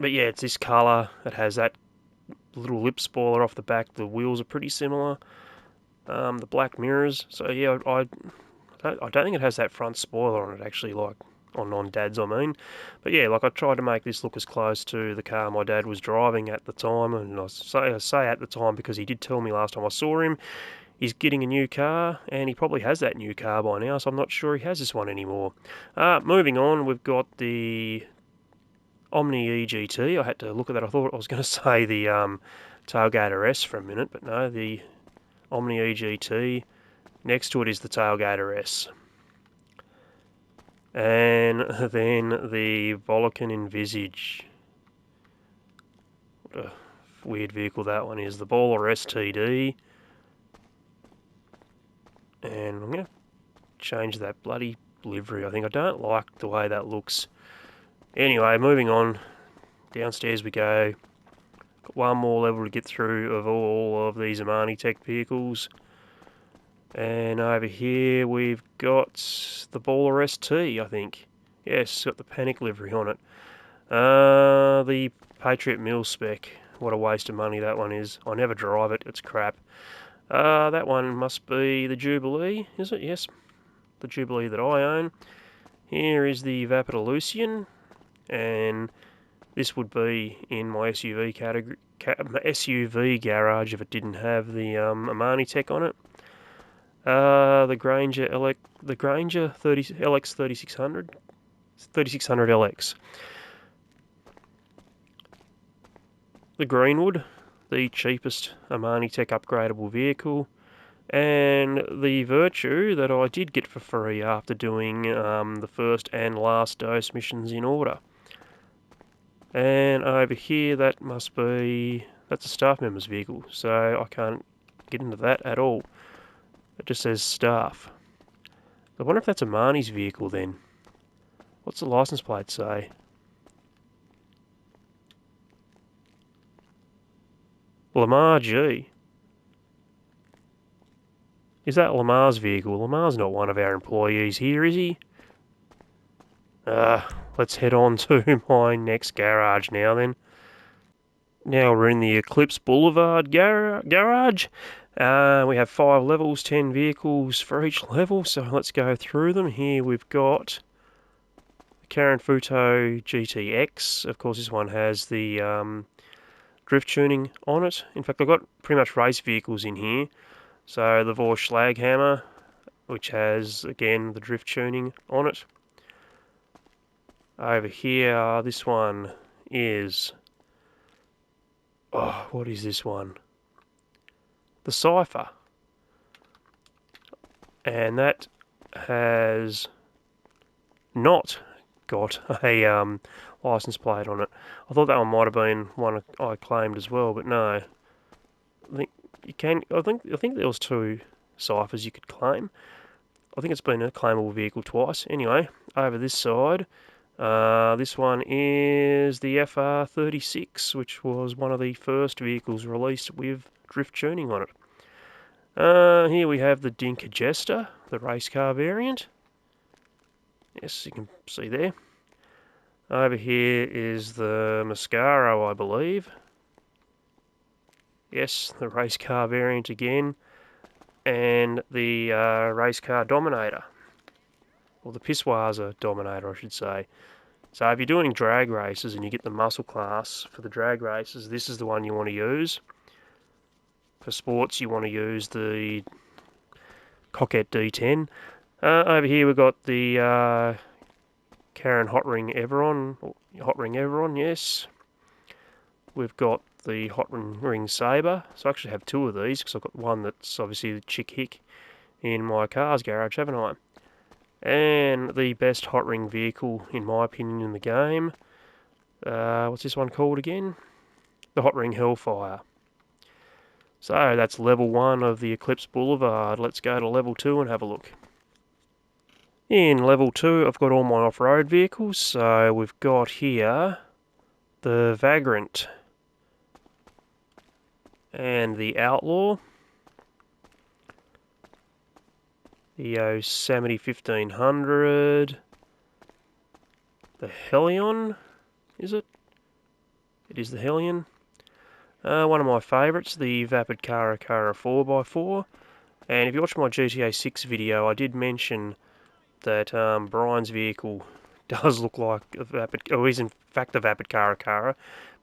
yeah, it's this colour. It has that little lip spoiler off the back. The wheels are pretty similar. The black mirrors. So yeah, I don't think it has that front spoiler on it actually, like on Dad's I mean. But yeah, like I tried to make this look as close to the car my dad was driving at the time, and I say at the time because he did tell me last time I saw him he's getting a new car, and he probably has that new car by now, so I'm not sure he has this one anymore. Moving on, we've got the Omni EGT. I had to look at that. I thought I was going to say the Tailgater S for a minute, but no, the Omni EGT. Next to it is the Tailgater S. And then the Volcan Envisage. What a weird vehicle that one is. The Baller STD. And I'm going to change that bloody livery. I think I don't like the way that looks. Anyway, moving on. Downstairs we go. Got one more level to get through of all of these Amani Tech vehicles. And over here we've got the Baller ST, I think. Yes, got the Panic livery on it. The Patriot Mill spec. What a waste of money that one is. I never drive it, it's crap. That one must be the Jubilee, is it? Yes, the Jubilee that I own. Here is the Vapid Lucian, and this would be in my SUV category, SUV garage if it didn't have the Amani Tech on it. The Granger LX 3600 LX. The Greenwood, the cheapest Amani Tech upgradable vehicle, and the Virtue that I did get for free after doing the first and last dose missions in order. And over here, that's a staff member's vehicle, so I can't get into that at all. It just says staff. I wonder if that's Amani's vehicle then. What's the license plate say? Lamar G. Is that Lamar's vehicle? Lamar's not one of our employees here, is he? Let's head on to my next garage now then. Now we're in the Eclipse Boulevard garage. We have 5 levels, 10 vehicles for each level, so let's go through them. Here we've got the Karen Futo GTX. Of course, this one has the drift tuning on it. In fact, I've got pretty much race vehicles in here. So the Vor Schlaghammer, which has, again, the drift tuning on it. Over here, this one is... Oh, what is this one? The Cypher. And that has not got a license plate on it. I thought that one might have been one I claimed as well, but no. I think you can. I think there was 2 Cyphers you could claim. I think it's been a claimable vehicle twice. Anyway, over this side, this one is the FR36, which was one of the first vehicles released with drift tuning on it. Here we have the Dinka Jester, the race car variant. Yes, you can see there. Over here is the Mascaro, I believe. Yes, the race car variant again. And the race car Dominator. Or the Pissoir Dominator, I should say. So if you're doing drag races and you get the muscle class for the drag races, this is the one you want to use. For sports, you want to use the Coquette D10. Over here we've got the Karen Hot Ring Everon, yes. We've got the Hot Ring Sabre. So I actually have 2 of these because I've got one that's obviously the Chick Hick in my car's garage, haven't I? And the best hot ring vehicle, in my opinion, in the game. What's this one called again? The Hot Ring Hellfire. So that's level 1 of the Eclipse Boulevard. Let's go to level 2 and have a look. In level 2, I've got all my off-road vehicles. So we've got here the Vagrant and the Outlaw, the Yosemite 1500, the Hellion, is it? It is the Hellion. One of my favourites, the Vapid Cara 4x4. And if you watch my GTA 6 video, I did mention that Brian's vehicle does look like a Vapid, or is in fact a Vapid Cara,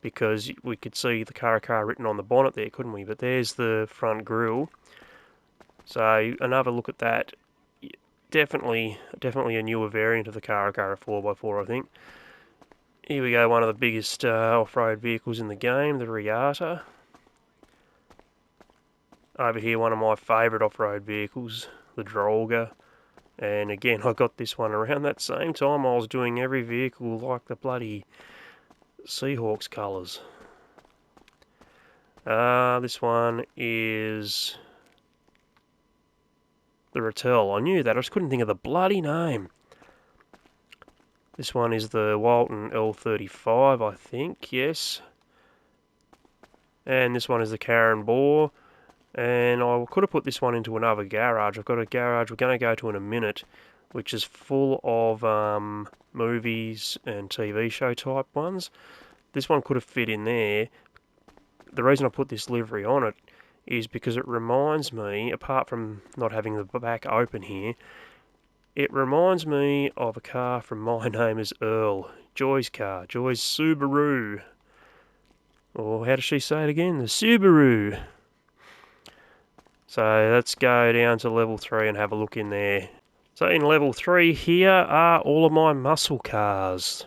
because we could see the Cara written on the bonnet there, couldn't we? But there's the front grille. So another look at that. Definitely a newer variant of the Cara 4x4, I think. Here we go, one of the biggest off-road vehicles in the game, the Riata. Over here, one of my favourite off-road vehicles, the Drolga. And again, I got this one around that same time I was doing every vehicle like the bloody Seahawks colours. This one is the Rattel. I knew that, I just couldn't think of the bloody name. This one is the Walton L35, I think, yes. And this one is the Karen Bohr. And I could have put this one into another garage. I've got a garage we're going to go to in a minute, which is full of movies and TV show type ones. This one could have fit in there. The reason I put this livery on it is because it reminds me, apart from not having the back open here, it reminds me of a car from My Name is Earl. Joy's car. Joy's Subaru. Or how does she say it again? The Subaru. So let's go down to level 3 and have a look in there. So in level 3 here are all of my muscle cars.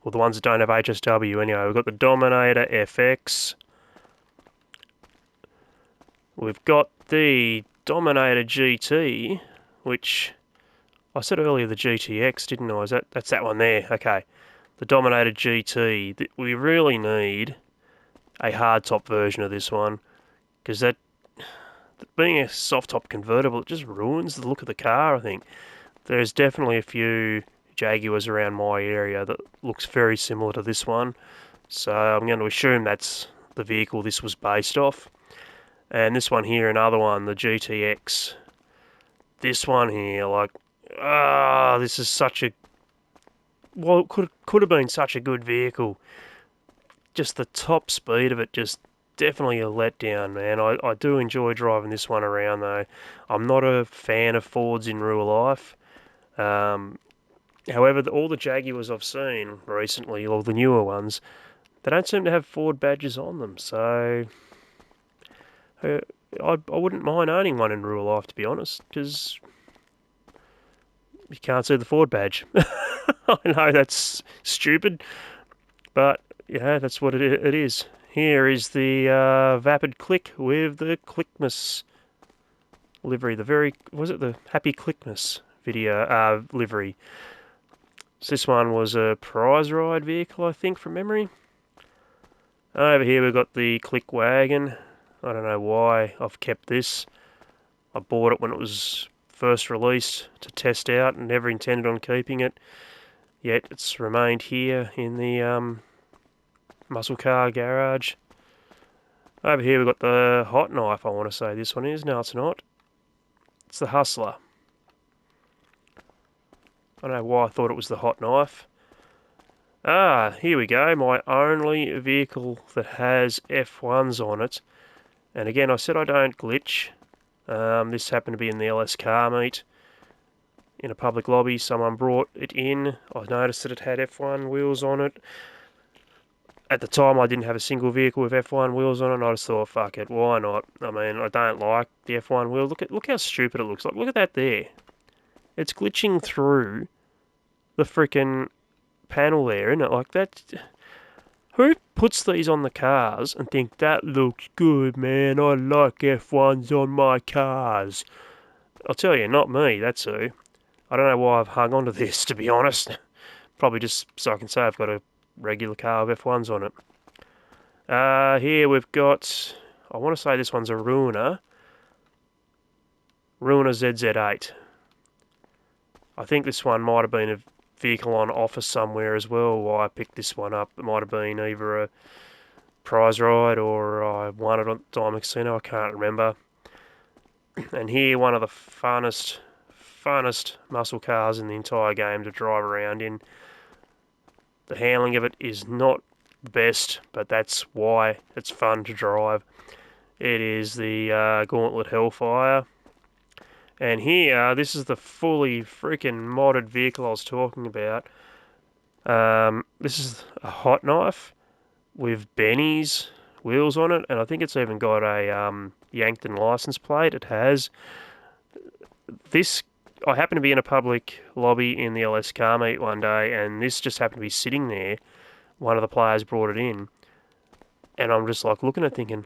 Well, the ones that don't have HSW anyway. We've got the Dominator FX. We've got the Dominator GT, which I said earlier the GTX, didn't I? That's that one there. Okay. The Dominator GT. We really need a hardtop version of this one, because that, being a soft top convertible, it just ruins the look of the car, I think. There's definitely a few Jaguars around my area that looks very similar to this one, so I'm going to assume that's the vehicle this was based off. And this one here, another one, the GTX. This one here, like, this is such a, well, it could have been such a good vehicle. Just the top speed of it, just definitely a letdown, man. I do enjoy driving this one around, though. I'm not a fan of Fords in real life. However, all the Jaguars I've seen recently, all the newer ones, they don't seem to have Ford badges on them, so I wouldn't mind owning one in real life, to be honest, because you can't see the Ford badge. I know that's stupid, but yeah, that's what it is. Here is the Vapid Click with the Clickmas livery. Was it the Happy Clickmas video livery? So this one was a prize ride vehicle, I think, from memory. Over here we've got the Click Wagon. I don't know why I've kept this. I bought it when it was first released to test out and never intended on keeping it. Yet it's remained here in the muscle car garage. Over here we've got the Hot Knife, I want to say this one is. No, it's not. It's the Hustler. I don't know why I thought it was the Hot Knife. Here we go. My only vehicle that has F1s on it. And again, I said I don't glitch. This happened to be in the LS car meet. In a public lobby, someone brought it in. I noticed that it had F1 wheels on it. At the time, I didn't have a single vehicle with F1 wheels on it, and I just thought, fuck it, why not? I mean, I don't like the F1 wheel. Look how stupid it looks like. Look at that there. It's glitching through the freaking panel there, isn't it? Like that. Who puts these on the cars and think that looks good, man? I like F1s on my cars. I'll tell you, not me. That's who. I don't know why I've hung on to this, to be honest. Probably just so I can say I've got a regular car with F1s on it. Here we've got, I want to say this one's a Ruiner ZZ8. I think this one might have been a vehicle on offer somewhere as well. Why I picked this one up. It might have been either a prize ride or I won it on Diamond Casino. I can't remember. And here, one of the funnest muscle cars in the entire game to drive around in. The handling of it is not best, but that's why it's fun to drive. It is the Gauntlet Hellfire. And here, this is the fully freaking modded vehicle I was talking about. This is a hot knife with Benny's wheels on it, and I think it's even got a Yankton license plate. It has. This, I happened to be in a public lobby in the LS car meet one day, and this just happened to be sitting there. One of the players brought it in, and I'm just like looking at it thinking,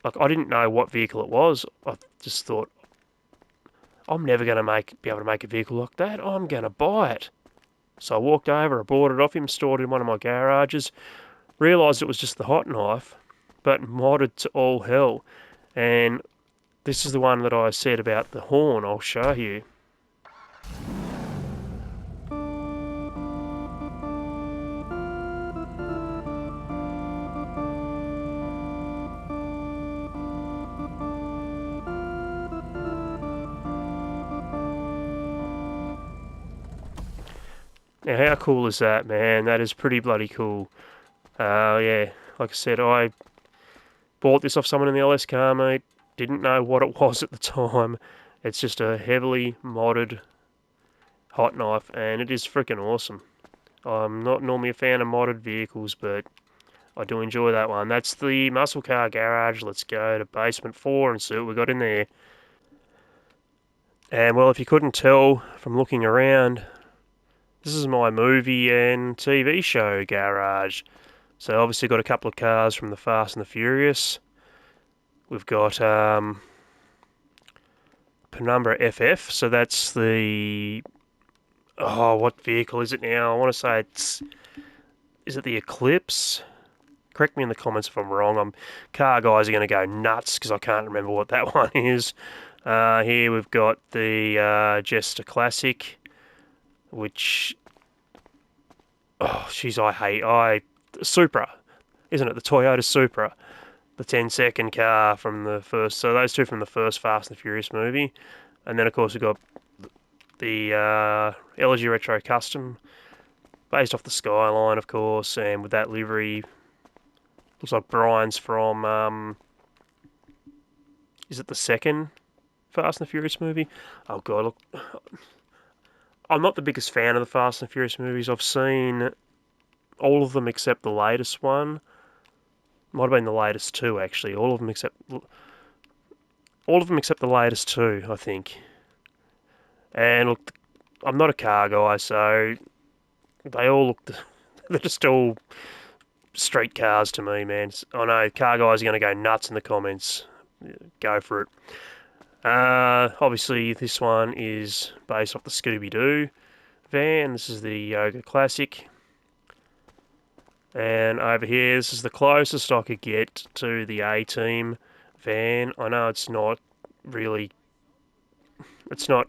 like I didn't know what vehicle it was. I just thought, I'm never going to be able to make a vehicle like that. I'm going to buy it. So I walked over, I bought it off him, stored it in one of my garages, realised it was just the hot knife, but modded to all hell. And this is the one that I said about the horn. I'll show you. Now, how cool is that, man? That is pretty bloody cool. Yeah, like I said, I bought this off someone in the LS car meet. Didn't know what it was at the time. It's just a heavily modded hot knife, and it is freaking awesome. I'm not normally a fan of modded vehicles, but I do enjoy that one. That's the Muscle Car Garage. Let's go to Basement 4 and see what we got in there. And, well, if you couldn't tell from looking around, this is my movie and TV show garage. So obviously got a couple of cars from the Fast and the Furious. We've got Penumbra FF, so that's the... Oh, what vehicle is it now? I want to say it's... Is it the Eclipse? Correct me in the comments if I'm wrong. Car guys are going to go nuts because I can't remember what that one is. Here we've got the Jester Classic, which... Oh, jeez, Supra, isn't it? The Toyota Supra. The 10-second car from the first... So those two from the first Fast and the Furious movie. And then, of course, we've got the LG Retro Custom, based off the Skyline, of course, and with that livery... Looks like Brian's from... is it the second Fast and the Furious movie? Oh, God, look... I'm not the biggest fan of the Fast and Furious movies. I've seen all of them except the latest one. Might have been the latest two, actually. All of them except the latest two, I think. And look, I'm not a car guy, so they all look... They're just all street cars to me, man. I know car guys are going to go nuts in the comments. Go for it. Obviously, this one is based off the Scooby-Doo van. This is the Yoga Classic. And over here, this is the closest I could get to the A-Team van. I know it's not really... It's not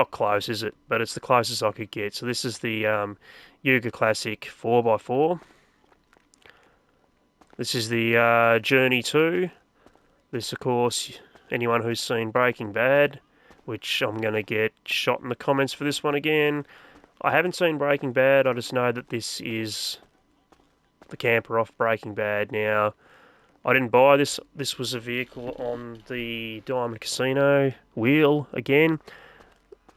close, is it? But it's the closest I could get. So this is the Yuga Classic 4x4. This is the Journey 2. This, of course... Anyone who's seen Breaking Bad, which I'm going to get shot in the comments for this one again. I haven't seen Breaking Bad, I just know that this is the camper off Breaking Bad. Now, I didn't buy this. This was a vehicle on the Diamond Casino wheel again.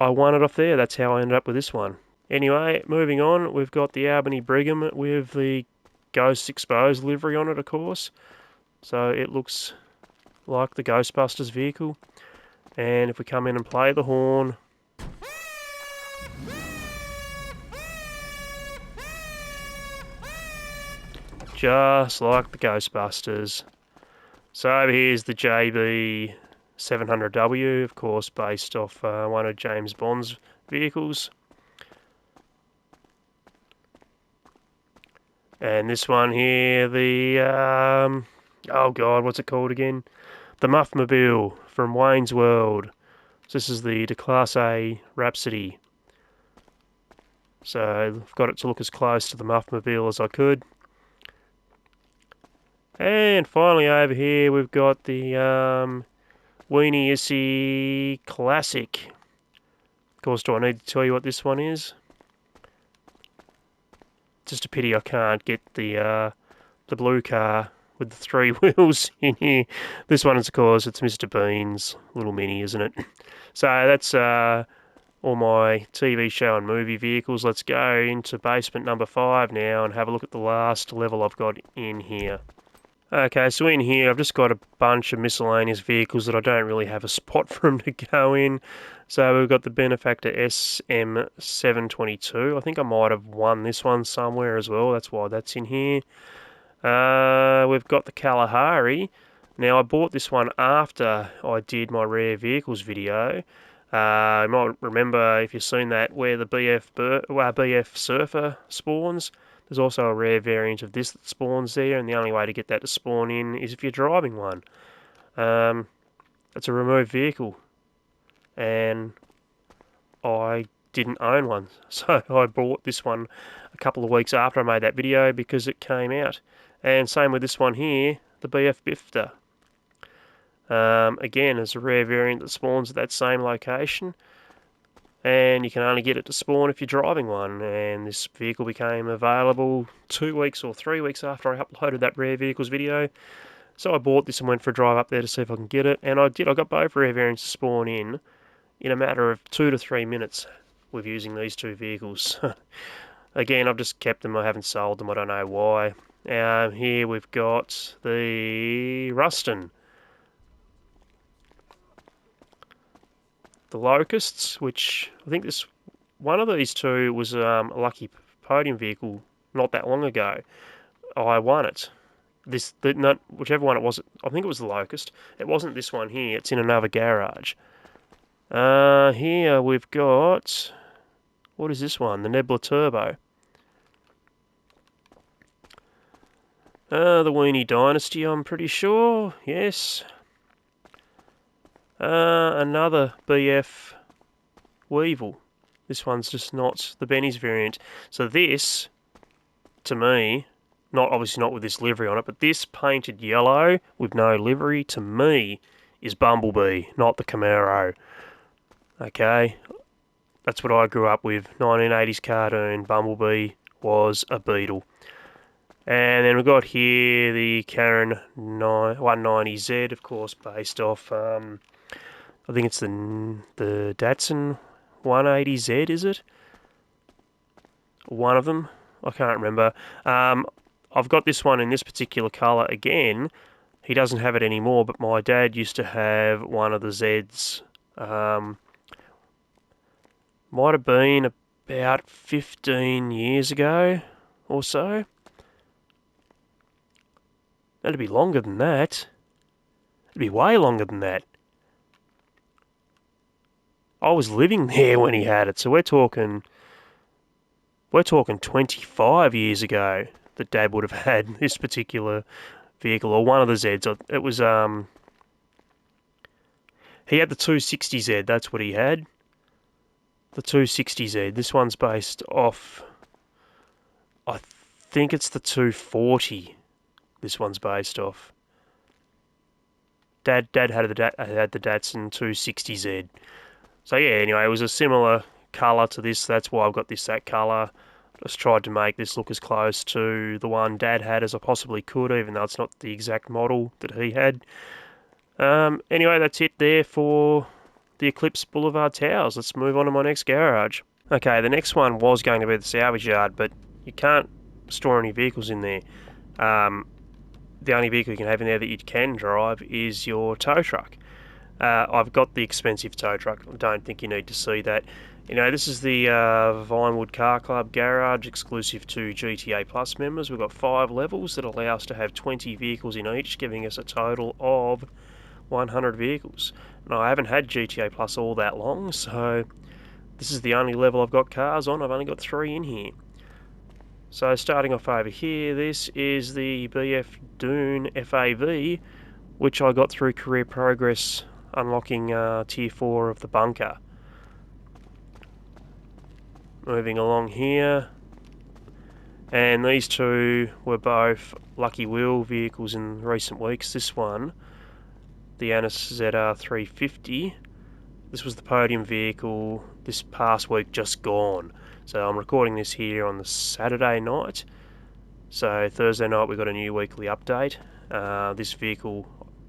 I won it off there. That's how I ended up with this one. Anyway, moving on, we've got the Albany Brigham with the Ghost Exposed livery on it, of course. So it looks... like the Ghostbusters vehicle. And if we come in and play the horn, just like the Ghostbusters. So over here is the JB 700W, of course based off one of James Bond's vehicles. And this one here, the oh god, what's it called again? The Muffmobile from Wayne's World. So this is the Class A Rhapsody. So I've got it to look as close to the Muffmobile as I could. And finally over here we've got the Weenie Issy Classic. Of course, do I need to tell you what this one is? Just a pity I can't get the blue car with the 3 wheels in here. This one is, of course, it's Mr. Bean's little mini, isn't it? So that's all my TV show and movie vehicles. Let's go into basement number 5 now and have a look at the last level I've got in here. Okay, so in here I've just got a bunch of miscellaneous vehicles that I don't really have a spot for them to go in. So we've got the Benefactor SM722. I think I might have won this one somewhere as well. That's why that's in here. We've got the Kalahari. Now I bought this one after I did my rare vehicles video. You might remember if you've seen that where the BF Surfer spawns. There's also a rare variant of this that spawns there, and the only way to get that to spawn in is if you're driving one. It's a removed vehicle, and I didn't own one, so I bought this one a couple of weeks after I made that video because it came out. And same with this one here, the BF Bifter. Again, it's a rare variant that spawns at that same location, and you can only get it to spawn if you're driving one. And this vehicle became available 2 weeks or 3 weeks after I uploaded that rare vehicles video. So I bought this and went for a drive up there to see if I can get it, and I did. I got both rare variants to spawn in a matter of 2 to 3 minutes with using these 2 vehicles. Again, I've just kept them. I haven't sold them. I don't know why. Here we've got the Ruston. The Locusts, which I think one of these 2 was a lucky podium vehicle not that long ago. I won it. Whichever one it was, I think it was the Locust. It wasn't this one here. It's in another garage. Here we've got, what is this one? The Nebula Turbo. The Weenie Dynasty, I'm pretty sure. Yes. Another BF Weevil. This one's just not the Benny's variant. So this, to me, obviously not with this livery on it, but this painted yellow with no livery, to me, is Bumblebee, not the Camaro. Okay, that's what I grew up with. 1980s cartoon, Bumblebee was a Beetle. And then we've got here the Karen 190Z, of course, based off, I think it's the Datsun 180Z, is it? One of them. I can't remember. I've got this one in this particular colour again. He doesn't have it anymore, but my dad used to have one of the Zs. Might have been about 15 years ago or so. That'd be longer than that. It'd be way longer than that. I was living there when he had it, so we're talking 25 years ago that Dad would have had this particular vehicle, or one of the Zs. It was he had the 260Z. That's what he had. The 260Z. This one's based off, I think it's the 240. This one's based off. Dad had the Datsun 260Z. So yeah, anyway, it was a similar colour to this. That's why I've got that colour. Just tried to make this look as close to the one Dad had as I possibly could, even though it's not the exact model that he had. Anyway, that's it there for the Eclipse Boulevard Towers. Let's move on to my next garage. Okay, the next one was going to be the salvage yard, but you can't store any vehicles in there. The only vehicle you can have in there that you can drive is your tow truck. I've got the expensive tow truck. I don't think you need to see that. This is the Vinewood Car Club garage exclusive to GTA Plus members. We've got 5 levels that allow us to have 20 vehicles in each, giving us a total of 100 vehicles. Now, I haven't had GTA Plus all that long, so this is the only level I've got cars on. I've only got 3 in here. So starting off over here, this is the BF Dune FAV, which I got through Career Progress unlocking Tier 4 of the bunker. Moving along here. And these two were both Lucky Wheel vehicles in recent weeks. This one, the Anis ZR350, this was the podium vehicle this past week just gone. So I'm recording this here on the Saturday night. So Thursday night we got a new weekly update. This vehicle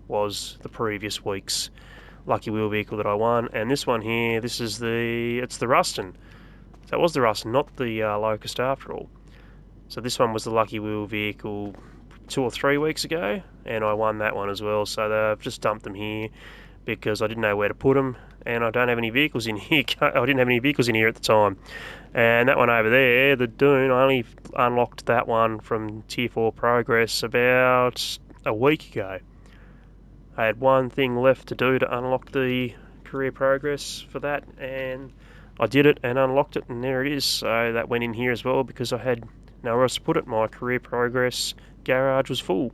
was the previous week's Lucky Wheel vehicle that I won. And this one here, it's the Ruston. So it was the Ruston, not the Locust after all. So this one was the Lucky Wheel vehicle 2 or 3 weeks ago, and I won that one as well. So I've just dumped them here because I didn't know where to put them, and I don't have any vehicles in here. I didn't have any vehicles in here at the time. And that one over there, the Dune, I only unlocked that one from Tier 4 Progress about a week ago. I had one thing left to do to unlock the career progress for that, and I did it and unlocked it, and there it is. So that went in here as well because I had nowhere else to put it. My career progress garage was full.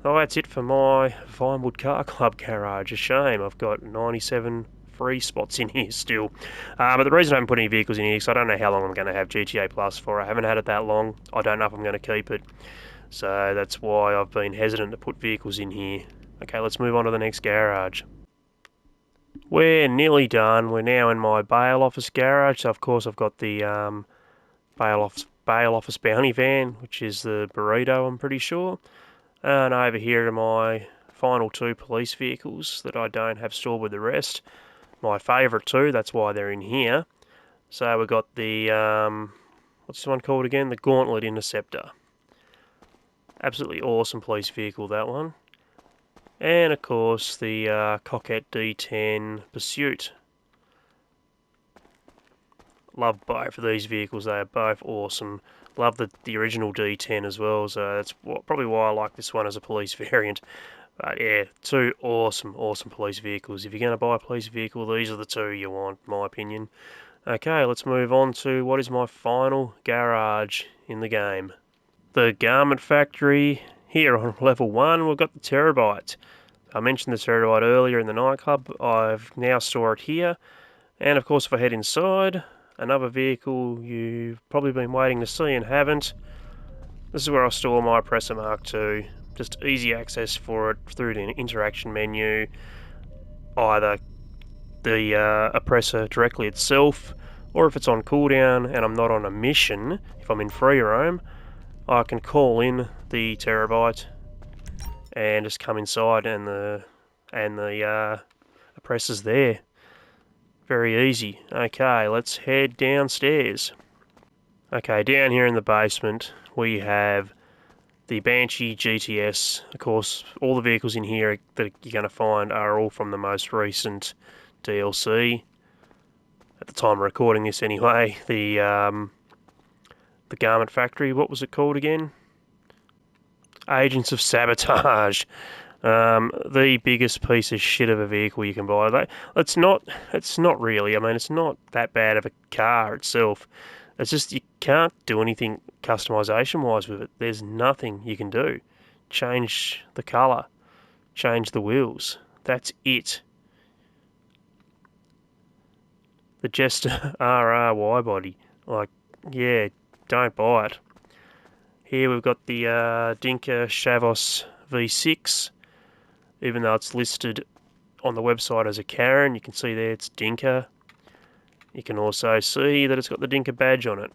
Oh, that's it for my Vinewood Car Club garage. A shame. I've got 97 free spots in here still. But the reason I haven't put any vehicles in here is I don't know how long I'm going to have GTA Plus for. I haven't had it that long. I don't know if I'm going to keep it. So that's why I've been hesitant to put vehicles in here. Okay, let's move on to the next garage. We're nearly done. We're now in my bail office garage. So of course I've got the bail office bounty van, which is the Burrito, I'm pretty sure. And over here are my final 2 police vehicles that I don't have stored with the rest. My favourite 2, that's why they're in here. So we've got the, what's this one called again? The Gauntlet Interceptor. Absolutely awesome police vehicle, that one. And of course the Coquette D10 Pursuit. Love both of these vehicles, they are both awesome. Love the original D10 as well, so that's probably why I like this one as a police variant. But yeah, 2 awesome police vehicles. If you're going to buy a police vehicle, these are the 2 you want, in my opinion. Okay, let's move on to what is my final garage in the game. The Garment Factory. Here on level 1, we've got the Terabyte. I mentioned the Terabyte earlier in the nightclub. I've now stored it here. And of course, if I head inside, another vehicle you've probably been waiting to see and haven't. This is where I store my Oppressor Mark II. Just easy access for it through the interaction menu. Either the Oppressor directly itself, or if it's on cooldown and I'm not on a mission, if I'm in free roam, I can call in the Terabyte and just come inside and the Oppressor's there. Very easy. Okay, let's head downstairs. Okay, down here in the basement we have the Banshee GTS. Of course, all the vehicles in here that you're going to find are all from the most recent DLC. At the time of recording this anyway, the Garment Factory, what was it called again? Agents of Sabotage. The biggest piece of shit of a vehicle you can buy. It's not really. I mean, it's not that bad of a car itself. It's just you can't do anything customization-wise with it. There's nothing you can do. Change the colour. Change the wheels. That's it. The Jester RR body. Like, yeah, don't buy it. Here we've got the Dinka Shavos V6. Even though it's listed on the website as a Karen, you can see there it's Dinka. You can also see that it's got the Dinka badge on it.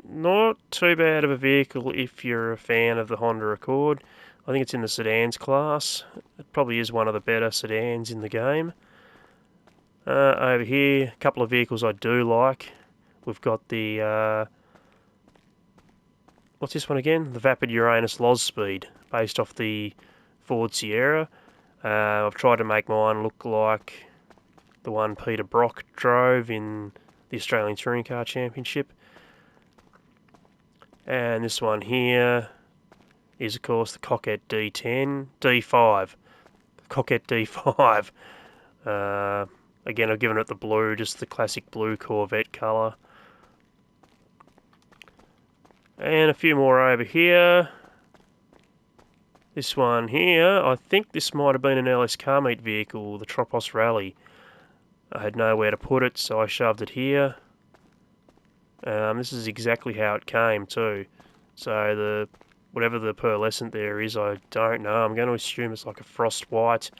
Not too bad of a vehicle if you're a fan of the Honda Accord. I think it's in the sedans class. It probably is one of the better sedans in the game. Over here, a couple of vehicles I do like. We've got the, what's this one again? The Vapid Uranus Loz Speed, based off the Ford Sierra. I've tried to make mine look like the one Peter Brock drove in the Australian Touring Car Championship. And this one here is, of course, the Coquette D10, D5. Coquette D5. Again, I've given it the blue, just the classic blue Corvette colour. And a few more over here. This one here, I think this might have been an LS car meet vehicle, the Tropos Rally. I had nowhere to put it, so I shoved it here. This is exactly how it came too. So whatever the pearlescent there is, I don't know. I'm going to assume it's like a frost white.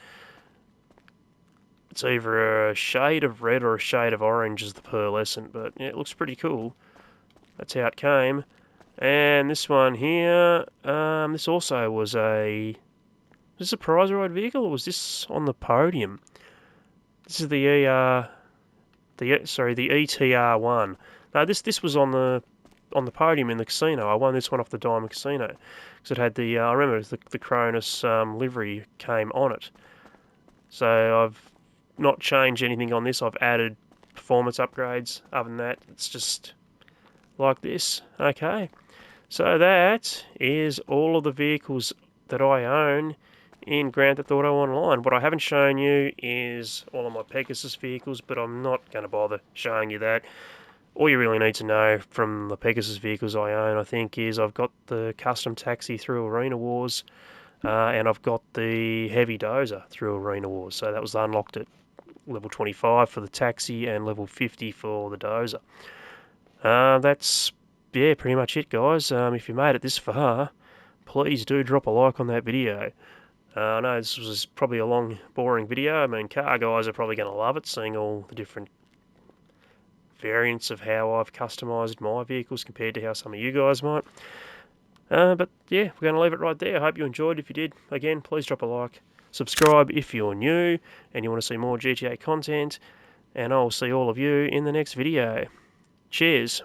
It's either a shade of red or a shade of orange as the pearlescent, but yeah, it looks pretty cool. That's how it came. And this one here, this also was was this a prize ride vehicle, or was this on the podium? This is the the ETR1. No, this was on the podium in the casino. I won this one off the Diamond Casino because it had I remember the Cronus livery came on it. So I've not changed anything on this. I've added performance upgrades. Other than that, it's just like this. Okay. So that is all of the vehicles that I own in Grand Theft Auto Online. What I haven't shown you is all of my Pegasus vehicles, but I'm not going to bother showing you that. All you really need to know from the Pegasus vehicles I own, I think, is I've got the custom taxi through Arena Wars, and I've got the heavy dozer through Arena Wars. So that was unlocked at level 25 for the taxi and level 50 for the dozer. That's pretty much it, guys. If you made it this far, please do drop a like on that video. I know this was probably a long, boring video. I mean, car guys are probably going to love it, seeing all the different variants of how I've customised my vehicles compared to how some of you guys might. But yeah, we're going to leave it right there. I hope you enjoyed. If you did, again, please drop a like. Subscribe if you're new and you want to see more GTA content. And I'll see all of you in the next video. Cheers.